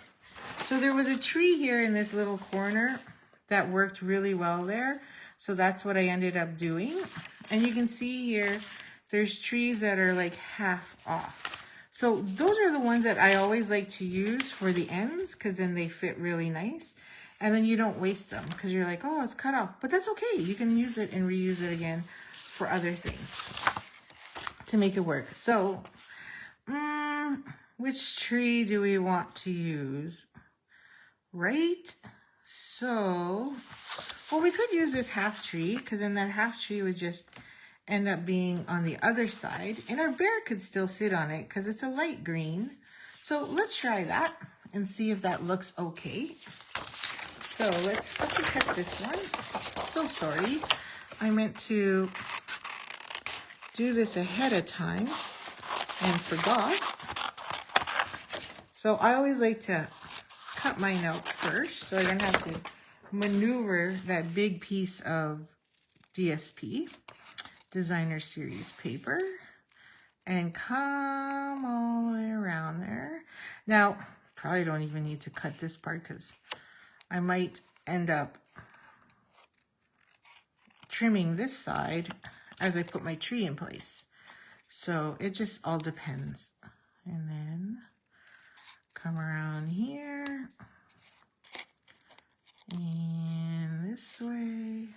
So there was a tree here in this little corner that worked really well there. So that's what I ended up doing. And you can see here, there's trees that are like half off. So those are the ones that I always like to use for the ends because then they fit really nice. And then you don't waste them because you're like, oh, it's cut off. But that's okay. You can use it and reuse it again for other things to make it work. So, which tree do we want to use? Right? So, well, we could use this half tree because then that half tree would just end up being on the other side. And our bear could still sit on it because it's a light green. So let's try that and see if that looks okay. So let's fussy cut this one. So sorry. I meant to do this ahead of time and forgot. So I always like to cut mine out first so I don't have to maneuver that big piece of DSP, Designer Series paper, and come all the way around there. Now, probably don't even need to cut this part because I might end up trimming this side as I put my tree in place. So it just all depends. And then come around here and this way.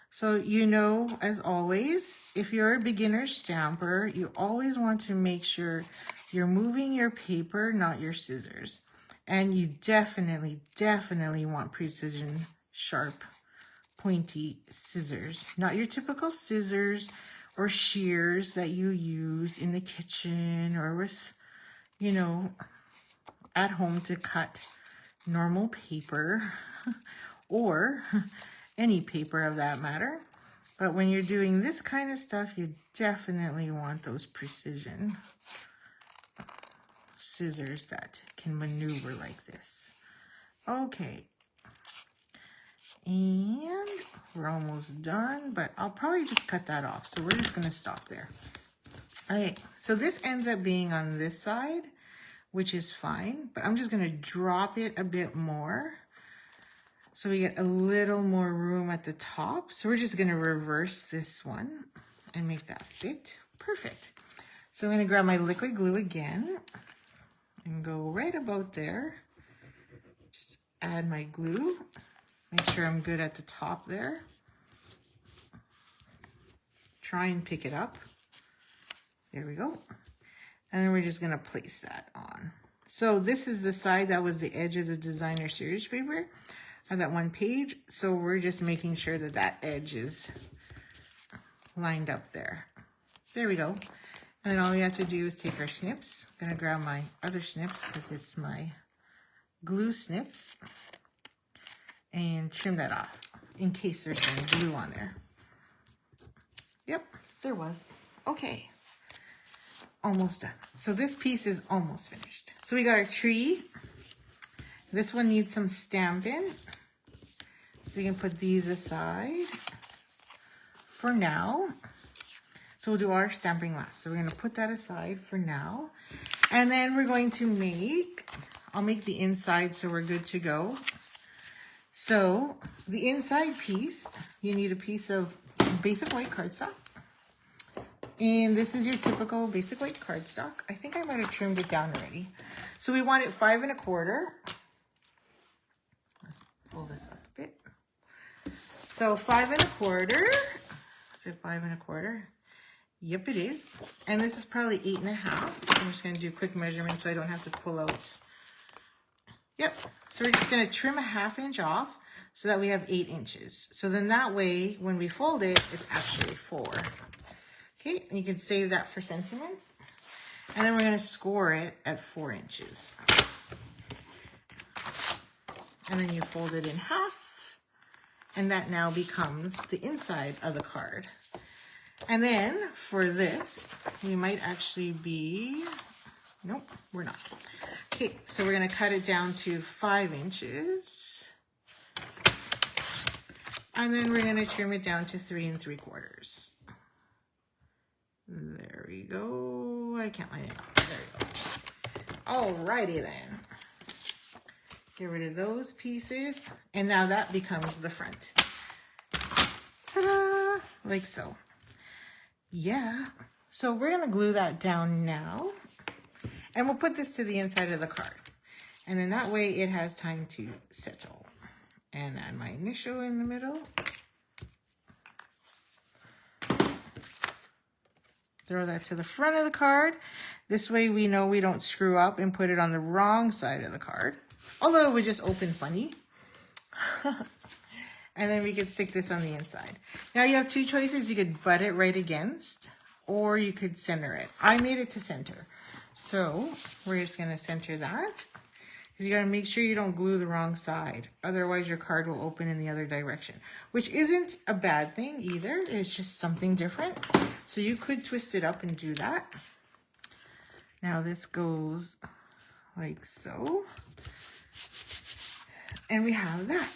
So you know, as always, if you're a beginner stamper, you always want to make sure you're moving your paper, not your scissors. And you definitely want precision, sharp, pointy scissors. Not your typical scissors or shears that you use in the kitchen or with, you know, at home to cut normal paper or any paper of that matter. But when you're doing this kind of stuff, you definitely want those precision scissors that can maneuver like this. Okay. And we're almost done, but I'll probably just cut that off. So we're just going to stop there. All right. So this ends up being on this side, which is fine, but I'm just going to drop it a bit more so we get a little more room at the top. So we're just going to reverse this one and make that fit. Perfect. So I'm going to grab my liquid glue again and go right about there. Just add my glue. Make sure I'm good at the top there. Try and pick it up. There we go. And then we're just going to place that on. So this is the side that was the edge of the designer series paper of that one page. So we're just making sure that that edge is lined up there. There we go. And then all we have to do is take our snips. I'm going to grab my other snips because it's my glue snips. And trim that off in case there's some glue on there. Yep, there was. Okay, almost done. So this piece is almost finished. So we got our tree. This one needs some stamping. So we can put these aside for now. So we'll do our stamping last. So we're going to put that aside for now. And then we're going to make, I'll make the inside so we're good to go. So the inside piece, you need a piece of basic white cardstock. And this is your typical basic white cardstock. I think I might have trimmed it down already. So we want it 5 1/4. Let's pull this up a bit. So 5 1/4. Is it 5 1/4? Yep, it is. And this is probably 8 1/2. I'm just going to do a quick measurement so I don't have to pull out. Yep. So we're just going to trim a 1/2 inch off so that we have 8 inches. So then that way, when we fold it, it's actually 4. Okay, and you can save that for sentiments. And then we're going to score it at 4 inches. And then you fold it in half. And that now becomes the inside of the card. And then for this, we might actually be... Nope, we're not. Okay, so we're going to cut it down to 5 inches. And then we're going to trim it down to 3 3/4. There we go. I can't line it up. There we go. Alrighty then. Get rid of those pieces. And now that becomes the front. Ta-da! Like so. Yeah. So we're going to glue that down now. And we'll put this to the inside of the card. And then that way it has time to settle. And add my initial in the middle. Throw that to the front of the card. This way we know we don't screw up and put it on the wrong side of the card. Although it would just open funny. And then we could stick this on the inside. Now you have 2 choices. You could butt it right against, or you could center it. I made it to center. So we're just going to center that. Because you got to make sure you don't glue the wrong side. Otherwise your card will open in the other direction. Which isn't a bad thing either. It's just something different. So you could twist it up and do that. Now this goes like so. And we have that.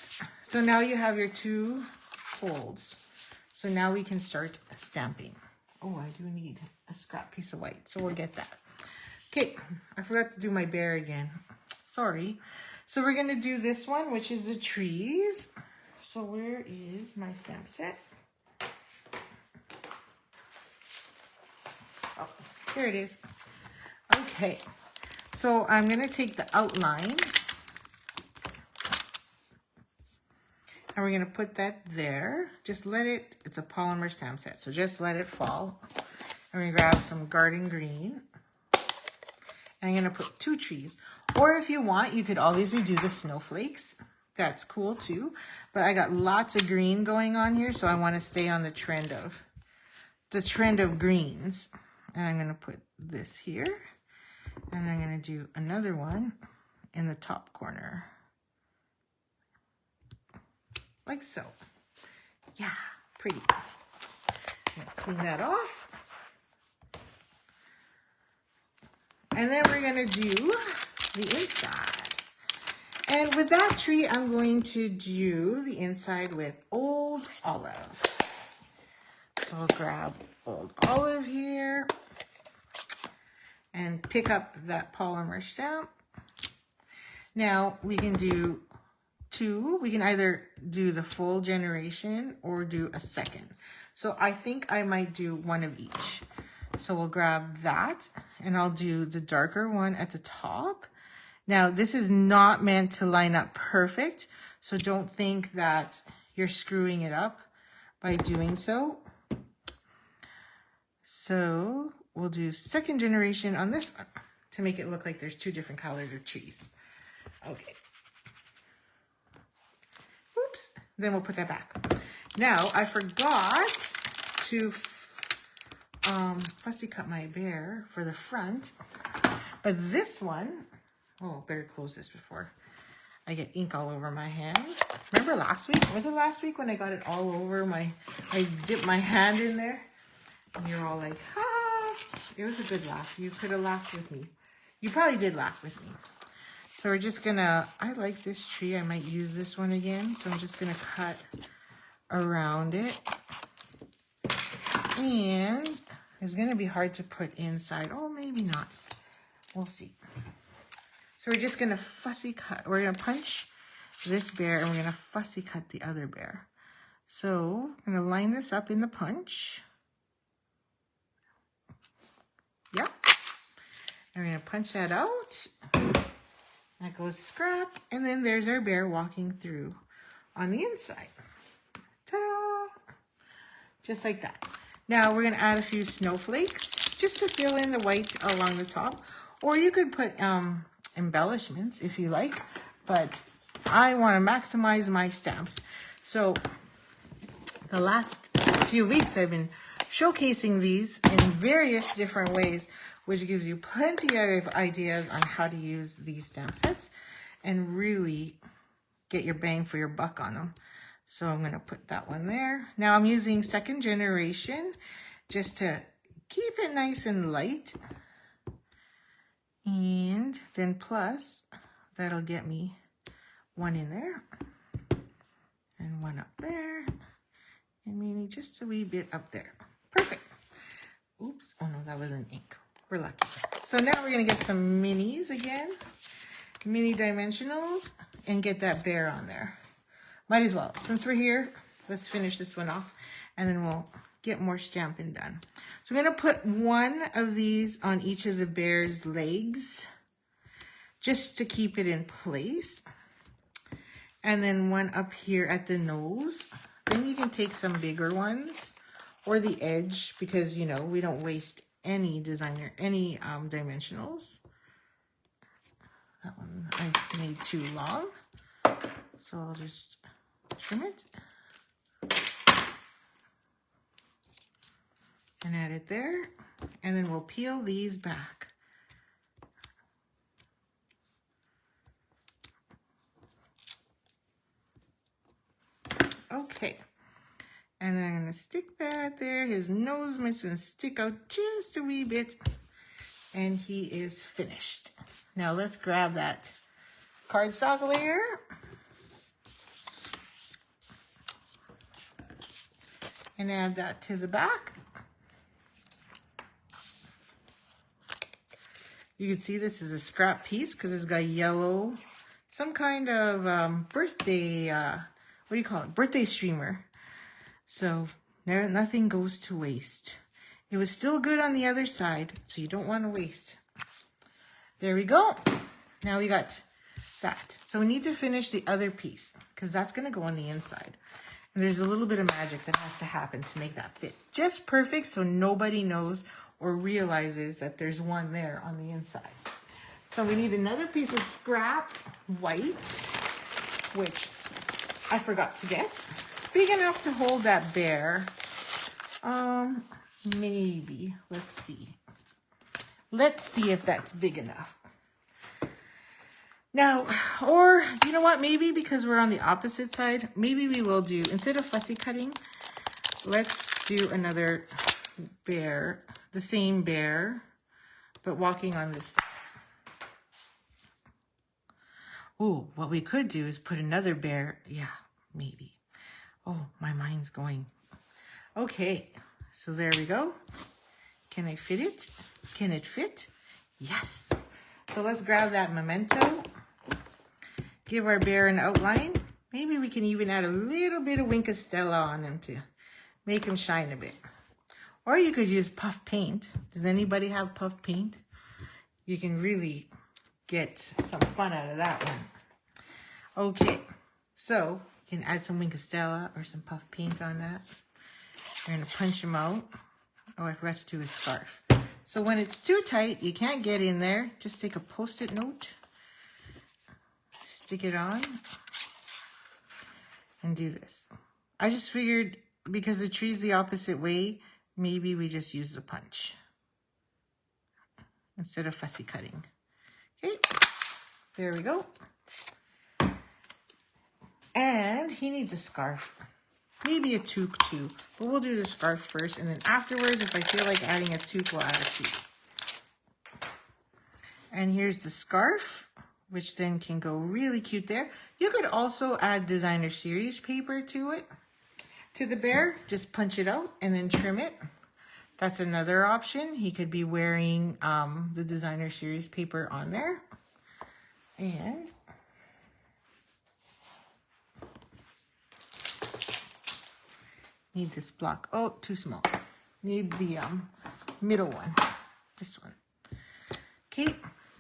So now you have your 2 folds. So now we can start stamping. Oh, I do need a scrap piece of white. So we'll get that. Okay, I forgot to do my bear again. Sorry. So we're going to do this one, which is the trees. So where is my stamp set? Oh, here it is. Okay. So I'm going to take the outline. And we're going to put that there. Just let it, it's a polymer stamp set. So just let it fall. And we're going to grab some garden green. And I'm going to put 2 trees. Or if you want, you could obviously do the snowflakes. That's cool too. But I got lots of green going on here. So I want to stay on the trend of greens. And I'm going to put this here. And I'm going to do another one in the top corner. Like so. Yeah, pretty. Clean that off. And then we're gonna do the inside. And with that tree, I'm going to do the inside with Old Olive. So I'll grab Old Olive here and pick up that polymer stamp. Now we can do two. We can either do the full generation or do a second. So I think I might do one of each. So we'll grab that and I'll do the darker one at the top. Now this is not meant to line up perfect, so don't think that you're screwing it up by doing so. So we'll do second generation on this one to make it look like there's two different colors of trees. Okay. Oops. Then we'll put that back. Now I forgot to fussy cut my bear for the front, but this one, oh, better close this before I get ink all over my hands. Remember last week? Was it last week when I got it all over my, I dipped my hand in there? And you're all like, ha! It was a good laugh. You could have laughed with me. You probably did laugh with me. So we're just gonna, I like this tree. I might use this one again. So I'm just gonna cut around it. And it's gonna be hard to put inside. Oh, maybe not. We'll see. So we're just gonna fussy cut. We're gonna punch this bear and we're gonna fussy cut the other bear. So I'm gonna line this up in the punch. Yep. And we're gonna punch that out. That goes scrap. And then there's our bear walking through on the inside. Ta-da! Just like that. Now we're gonna add a few snowflakes just to fill in the white along the top. Or you could put embellishments if you like, but I wanna maximize my stamps. So the last few weeks I've been showcasing these in various different ways, which gives you plenty of ideas on how to use these stamp sets and really get your bang for your buck on them. So I'm going to put that one there. Now I'm using second generation just to keep it nice and light. And then plus, that'll get me one in there and one up there and maybe just a wee bit up there. Perfect. Oops. Oh no, that wasn't ink. We're lucky. So now we're going to get some minis again. Mini dimensionals and get that bear on there. Might as well. Since we're here, let's finish this one off and then we'll get more stamping done. So I'm going to put one of these on each of the bear's legs just to keep it in place. And then one up here at the nose. Then you can take some bigger ones or the edge because, you know, we don't waste any dimensionals. That one I made too long. So I'll just trim it and add it there. And then we'll peel these back. Okay. And then I'm going to stick that there. His nose is going to stick out just a wee bit. And he is finished. Now let's grab that cardstock layer. And add that to the back. You can see this is a scrap piece because it's got yellow, some kind of birthday, what do you call it? Birthday streamer. So there, nothing goes to waste. It was still good on the other side, so you don't want to waste. There we go. Now we got that. So we need to finish the other piece because that's going to go on the inside. And there's a little bit of magic that has to happen to make that fit just perfect so nobody knows or realizes that there's one there on the inside. So we need another piece of scrap white, which I forgot to get. Big enough to hold that bear. Maybe. Let's see. Let's see if that's big enough. Now, or you know what? Maybe because we're on the opposite side, maybe we will do, instead of fussy cutting, let's do another bear, the same bear, but walking on this. Oh, what we could do is put another bear. Yeah, maybe. Oh, my mind's going. Okay, so there we go. Can I fit it? Can it fit? Yes. So let's grab that memento. Give our bear an outline. Maybe we can even add a little bit of Wink of Stella on him to make him shine a bit. Or you could use puff paint. Does anybody have puff paint? You can really get some fun out of that one. Okay, so you can add some Wink of Stella or some puff paint on that. You're gonna punch him out. Oh, I forgot to do his scarf. So when it's too tight, you can't get in there. Just take a Post-it note, stick it on, and do this. I just figured because the tree's the opposite way, maybe we just use the punch instead of fussy cutting. Okay, there we go. And he needs a scarf. Maybe a toque too, but we'll do the scarf first, and then afterwards, if I feel like adding a toque, we'll add a toque. And here's the scarf, which then can go really cute there. You could also add designer series paper to it, to the bear. Just punch it out and then trim it. That's another option. He could be wearing the designer series paper on there. And need this block. Oh, too small. Need the middle one. This one. Okay,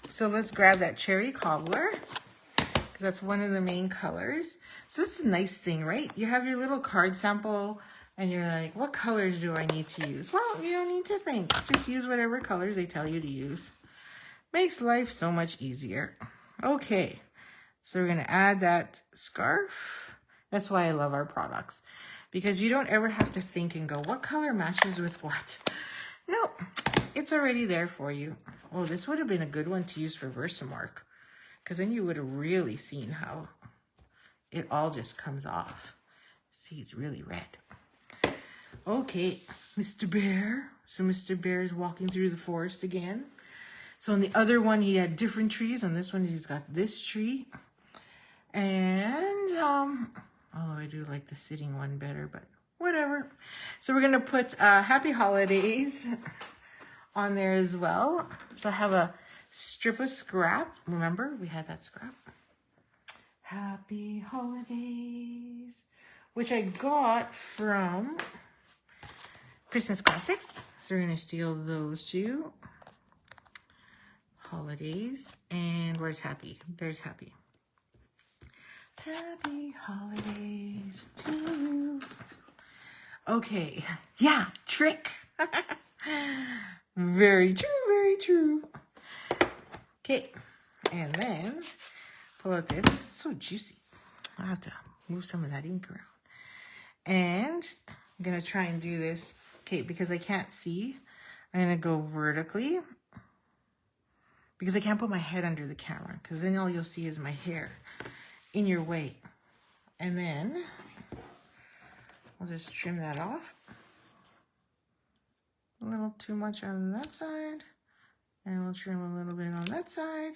so let's grab that cherry cobbler, because that's one of the main colors. So it's a nice thing, right? You have your little card sample and you're like, what colors do I need to use? Well, you don't need to think. Just use whatever colors they tell you to use. Makes life so much easier. Okay, so we're gonna add that scarf. That's why I love our products, because you don't ever have to think and go, what color matches with what? No, it's already there for you. Oh, this would have been a good one to use for Versamark, because then you would have really seen how it all just comes off. See, it's really red. Okay, Mr. Bear. So Mr. Bear is walking through the forest again. So on the other one, he had different trees. On this one, he's got this tree. And, although I do like the sitting one better, but whatever. So we're going to put Happy Holidays on there as well. So I have a strip of scrap. Remember, we had that scrap. Happy Holidays, which I got from Christmas Classics. So we're going to steal those two. Holidays. And where's Happy? There's Happy. Happy holidays to you. Okay. Yeah, trick. Very true, very true. Okay. And then pull out this. It's so juicy. I'll have to move some of that ink around. And I'm going to try and do this. Okay, because I can't see, I'm going to go vertically. Because I can't put my head under the camera, because then all you'll see is my hair in your way. And then I'll just trim that off. A little too much on that side, and we'll trim a little bit on that side.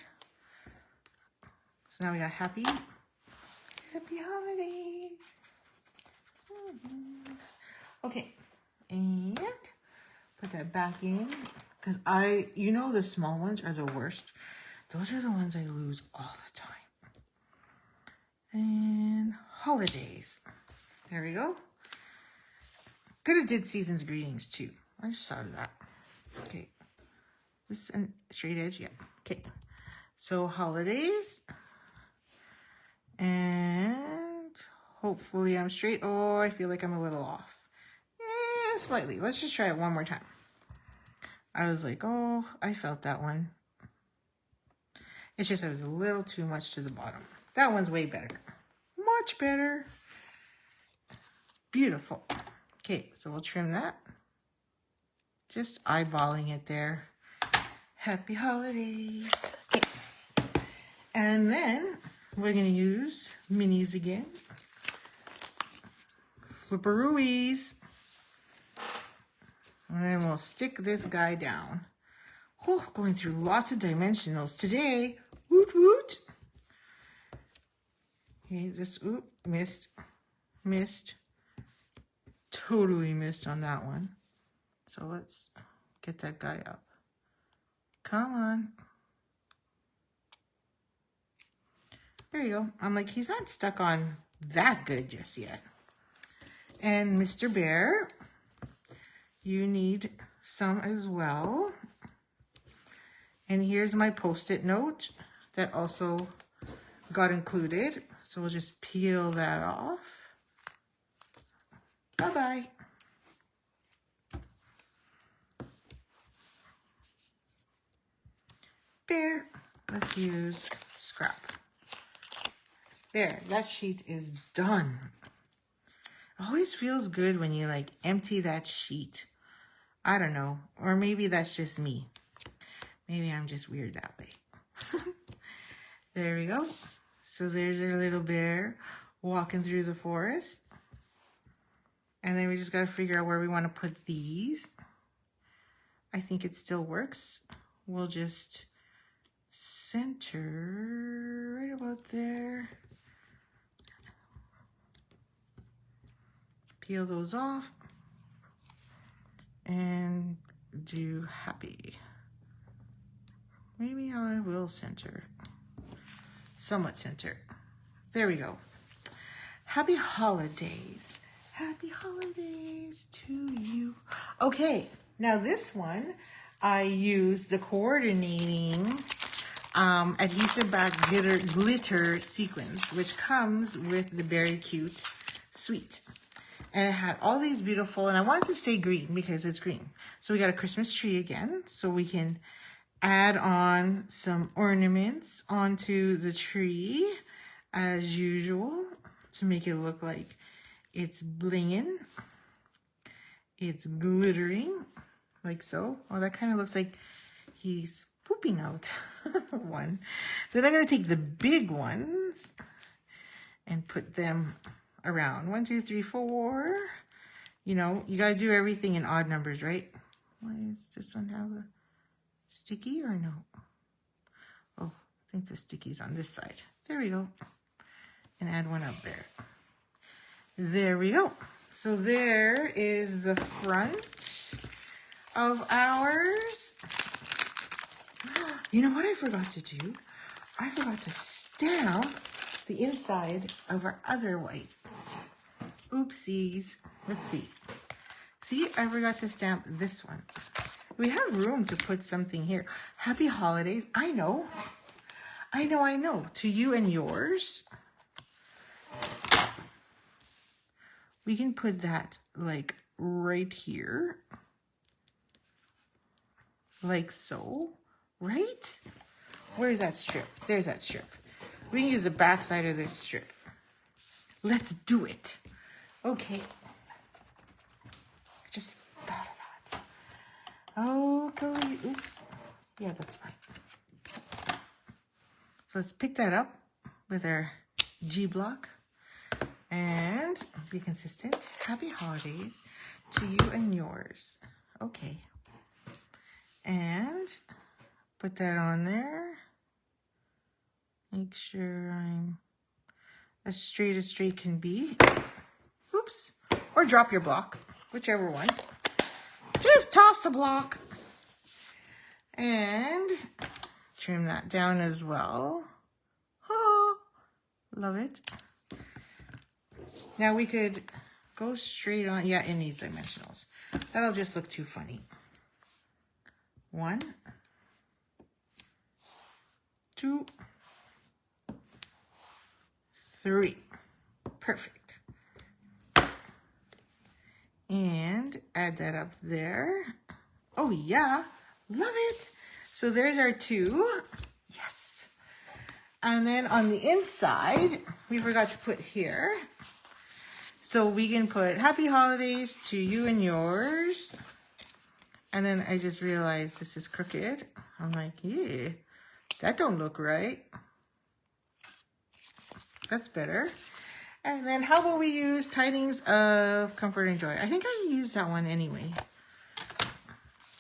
So now we got happy holidays. Okay, and put that back in, because you know the small ones are the worst. Those are the ones I lose all the time. And holidays. There we go. Could have did season's greetings too. I just thought of that. Okay. This and straight edge, yeah. Okay. So holidays. And hopefully I'm straight. Oh, I feel like I'm a little off. Yeah, slightly. Let's just try it one more time. I was like, oh, I felt that one. It's just I was a little too much to the bottom. That one's way better. Much better. Beautiful. Okay, so we'll trim that. Just eyeballing it there. Happy holidays. Okay. And then we're going to use minis again. Flipperoos. And then we'll stick this guy down. Oh, going through lots of dimensionals today. Woot woot. Okay, this, oop, missed. Totally missed on that one. So let's get that guy up. Come on. There you go. I'm like, he's not stuck on that good just yet. And Mr. Bear, you need some as well. And here's my post-it note that also got included. So we'll just peel that off. Bye-bye. Bear, let's use scrap. There, that sheet is done. Always feels good when you like empty that sheet. I don't know, or maybe that's just me. Maybe I'm just weird that way. There we go. So there's our little bear walking through the forest. And then we just got to figure out where we want to put these. I think it still works. We'll just center right about there. Peel those off and do happy. Maybe I will center. Somewhat center. There we go. Happy holidays. Happy holidays to you. Okay, now this one, I used the coordinating adhesive back glitter sequins, which comes with the Very Cute Suite. And it had all these beautiful, and I wanted to say green because it's green. So we got a Christmas tree again, so we can add on some ornaments onto the tree as usual to make it look like it's blinging. It's glittering like so. Oh, that kind of looks like he's pooping out one. Then I'm going to take the big ones and put them around. 1, 2, 3, 4. You know, you got to do everything in odd numbers, right? Why does this one have a sticky or no? Oh, I think the sticky's on this side. There we go. And add one up there. There we go. So there is the front of ours. You know what I forgot to do? I forgot to stamp the inside of our other white. Oopsies. Let's see. See, I forgot to stamp this one. We have room to put something here. Happy holidays. I know. To you and yours. We can put that like right here. Like so. Right? Where's that strip? There's that strip. We can use the back side of this strip. Let's do it. Okay. I just thought of that. Okay. Oops. Yeah, that's fine. So let's pick that up with our G block and be consistent. Happy holidays to you and yours. Okay. And put that on there. Make sure I'm as straight can be. Oops. Or drop your block, whichever one. Just toss the block. And trim that down as well. Oh, love it. Now we could go straight on. Yeah, it needs dimensionals. That'll just look too funny. 1, 2, 3. Perfect. And add that up there. Oh yeah, love it. So there's our 2. Yes. And then on the inside, we forgot to put here. So we can put happy holidays to you and yours. And then I just realized this is crooked. I'm like, yeah, that don't look right. That's better. And then how about we use tidings of comfort and joy? I think I used that one anyway.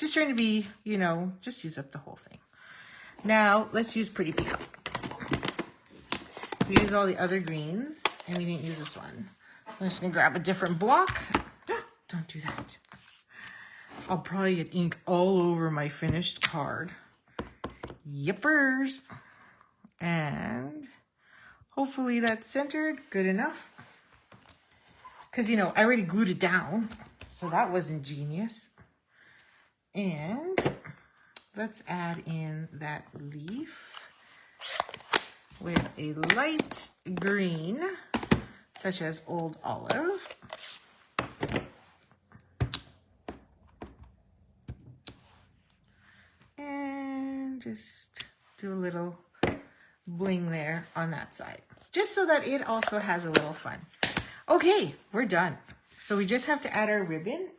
Just trying to be, you know, just use up the whole thing. Now, let's use Pretty Peacock. We used all the other greens, and we didn't use this one. I'm just gonna grab a different block. Don't do that. I'll probably get ink all over my finished card. Yippers. And hopefully that's centered good enough. Because, you know, I already glued it down, so that was ingenious. And let's add in that leaf with a light green, such as Old Olive. And just do a little bling there on that side, just so that it also has a little fun. Okay, we're done. So we just have to add our ribbon.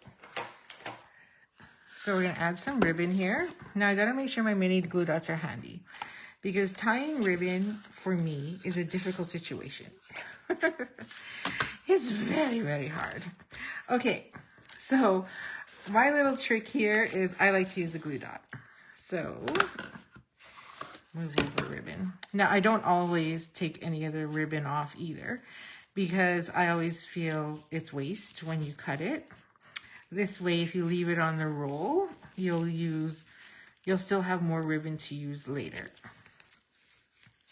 So we're gonna add some ribbon here. Now I gotta make sure my mini glue dots are handy, because tying ribbon for me is a difficult situation. It's very, very hard. Okay, so my little trick here is I like to use a glue dot. So move over ribbon. Now I don't always take any of the ribbon off either, because I always feel it's waste when you cut it. This way, if you leave it on the roll, you'll still have more ribbon to use later.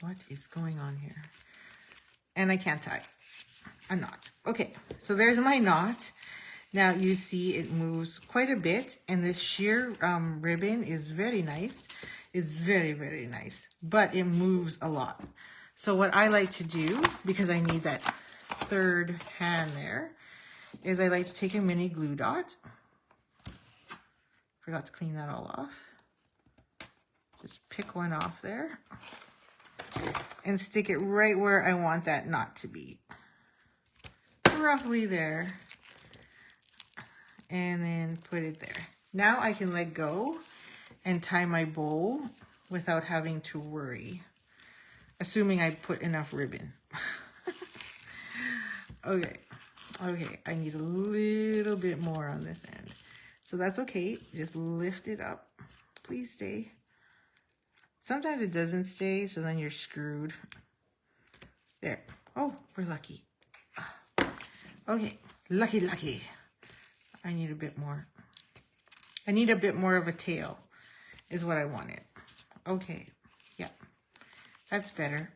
What is going on here? And I can't tie a knot. Okay, so there's my knot. Now you see it moves quite a bit, and this sheer ribbon is very nice. It's very, very nice, but it moves a lot. So what I like to do, because I need that third hand there, is I like to take a mini glue dot. Forgot to clean that all off. Just pick one off there and stick it right where I want that knot to be. Roughly there. And then put it there. Now I can let go and tie my bow without having to worry, assuming I put enough ribbon. Okay, I need a little bit more on this end. So that's okay, just lift it up. Please stay. Sometimes it doesn't stay, so then you're screwed. There, oh, we're lucky. Okay, lucky. I need a bit more. I need a bit more of a tail is what I wanted. Okay, yeah, that's better.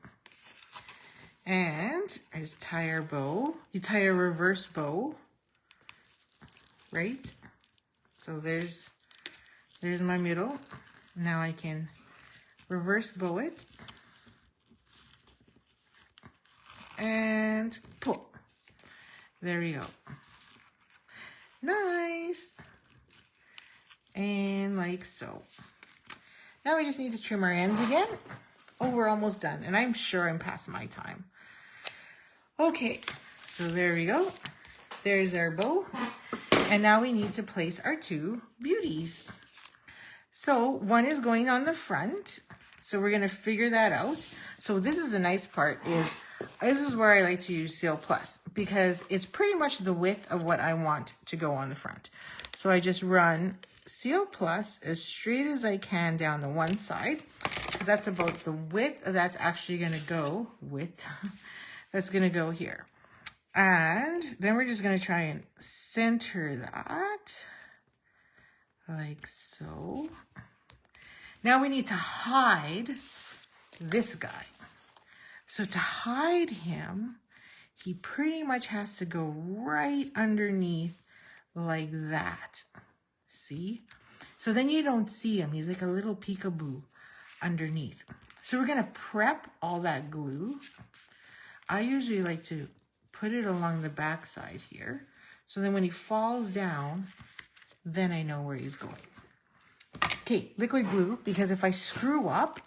And I just tie our bow. You tie a reverse bow, right? So there's my middle. Now I can reverse bow it and pull. There we go. Nice. And like so. Now we just need to trim our ends again. Oh, we're almost done. And I'm sure I'm past my time. Okay, so there we go. There's our bow. And now we need to place our two beauties. So one is going on the front. So we're gonna figure that out. So this is the nice part, this is where I like to use Seal Plus, because it's pretty much the width of what I want to go on the front. So I just run Seal Plus as straight as I can down the one side, because that's about the width that's actually gonna go with, that's gonna go here. And then we're just gonna try and center that, like so. Now we need to hide this guy. So to hide him, he pretty much has to go right underneath like that. See? So then you don't see him. He's like a little peekaboo underneath. So we're gonna prep all that glue. I usually like to put it along the back side here. So then when he falls down, then I know where he's going. Okay, liquid glue, because if I screw up,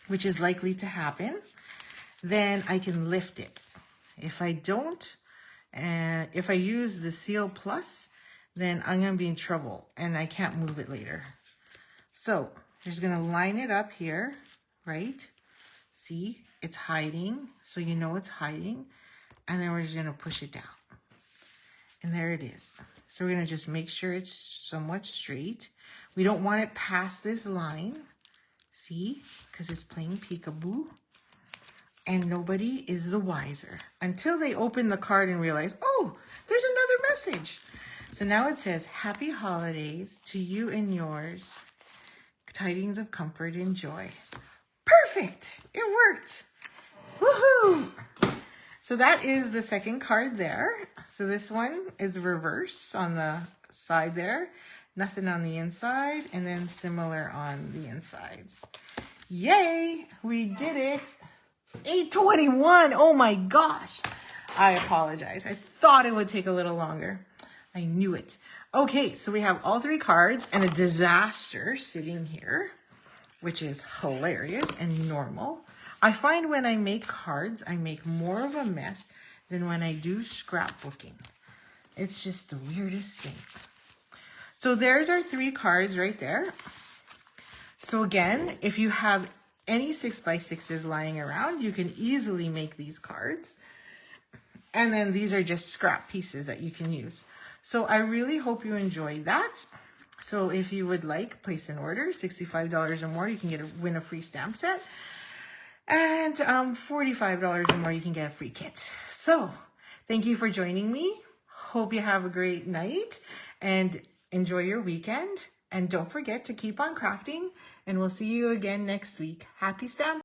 which is likely to happen, then I can lift it. If I don't, and if I use the Seal Plus, then I'm gonna be in trouble and I can't move it later. So just gonna line it up here, right? See, it's hiding, so you know it's hiding. And then we're just gonna push it down. And there it is. So we're gonna just make sure it's somewhat straight. We don't want it past this line. See, because it's playing peekaboo. And nobody is the wiser until they open the card and realize, oh, there's another message. So now it says, happy holidays to you and yours. Tidings of comfort and joy. Perfect. It worked. Woohoo. So that is the second card there. So this one is reverse on the side there. Nothing on the inside. And then similar on the insides. Yay. We did it. 8:21. Oh my gosh. I apologize. I thought it would take a little longer. I knew it. Okay, so we have all three cards and a disaster sitting here, which is hilarious and normal. I find when I make cards, I make more of a mess than when I do scrapbooking. It's just the weirdest thing. So there's our three cards right there. So again, if you have any 6x6s lying around, you can easily make these cards. And then these are just scrap pieces that you can use. So I really hope you enjoyed that. So if you would like, place an order, $65 or more, you can win a free stamp set. And $45 or more, you can get a free kit. So thank you for joining me. Hope you have a great night and enjoy your weekend. And don't forget to keep on crafting. And we'll see you again next week. Happy stamp!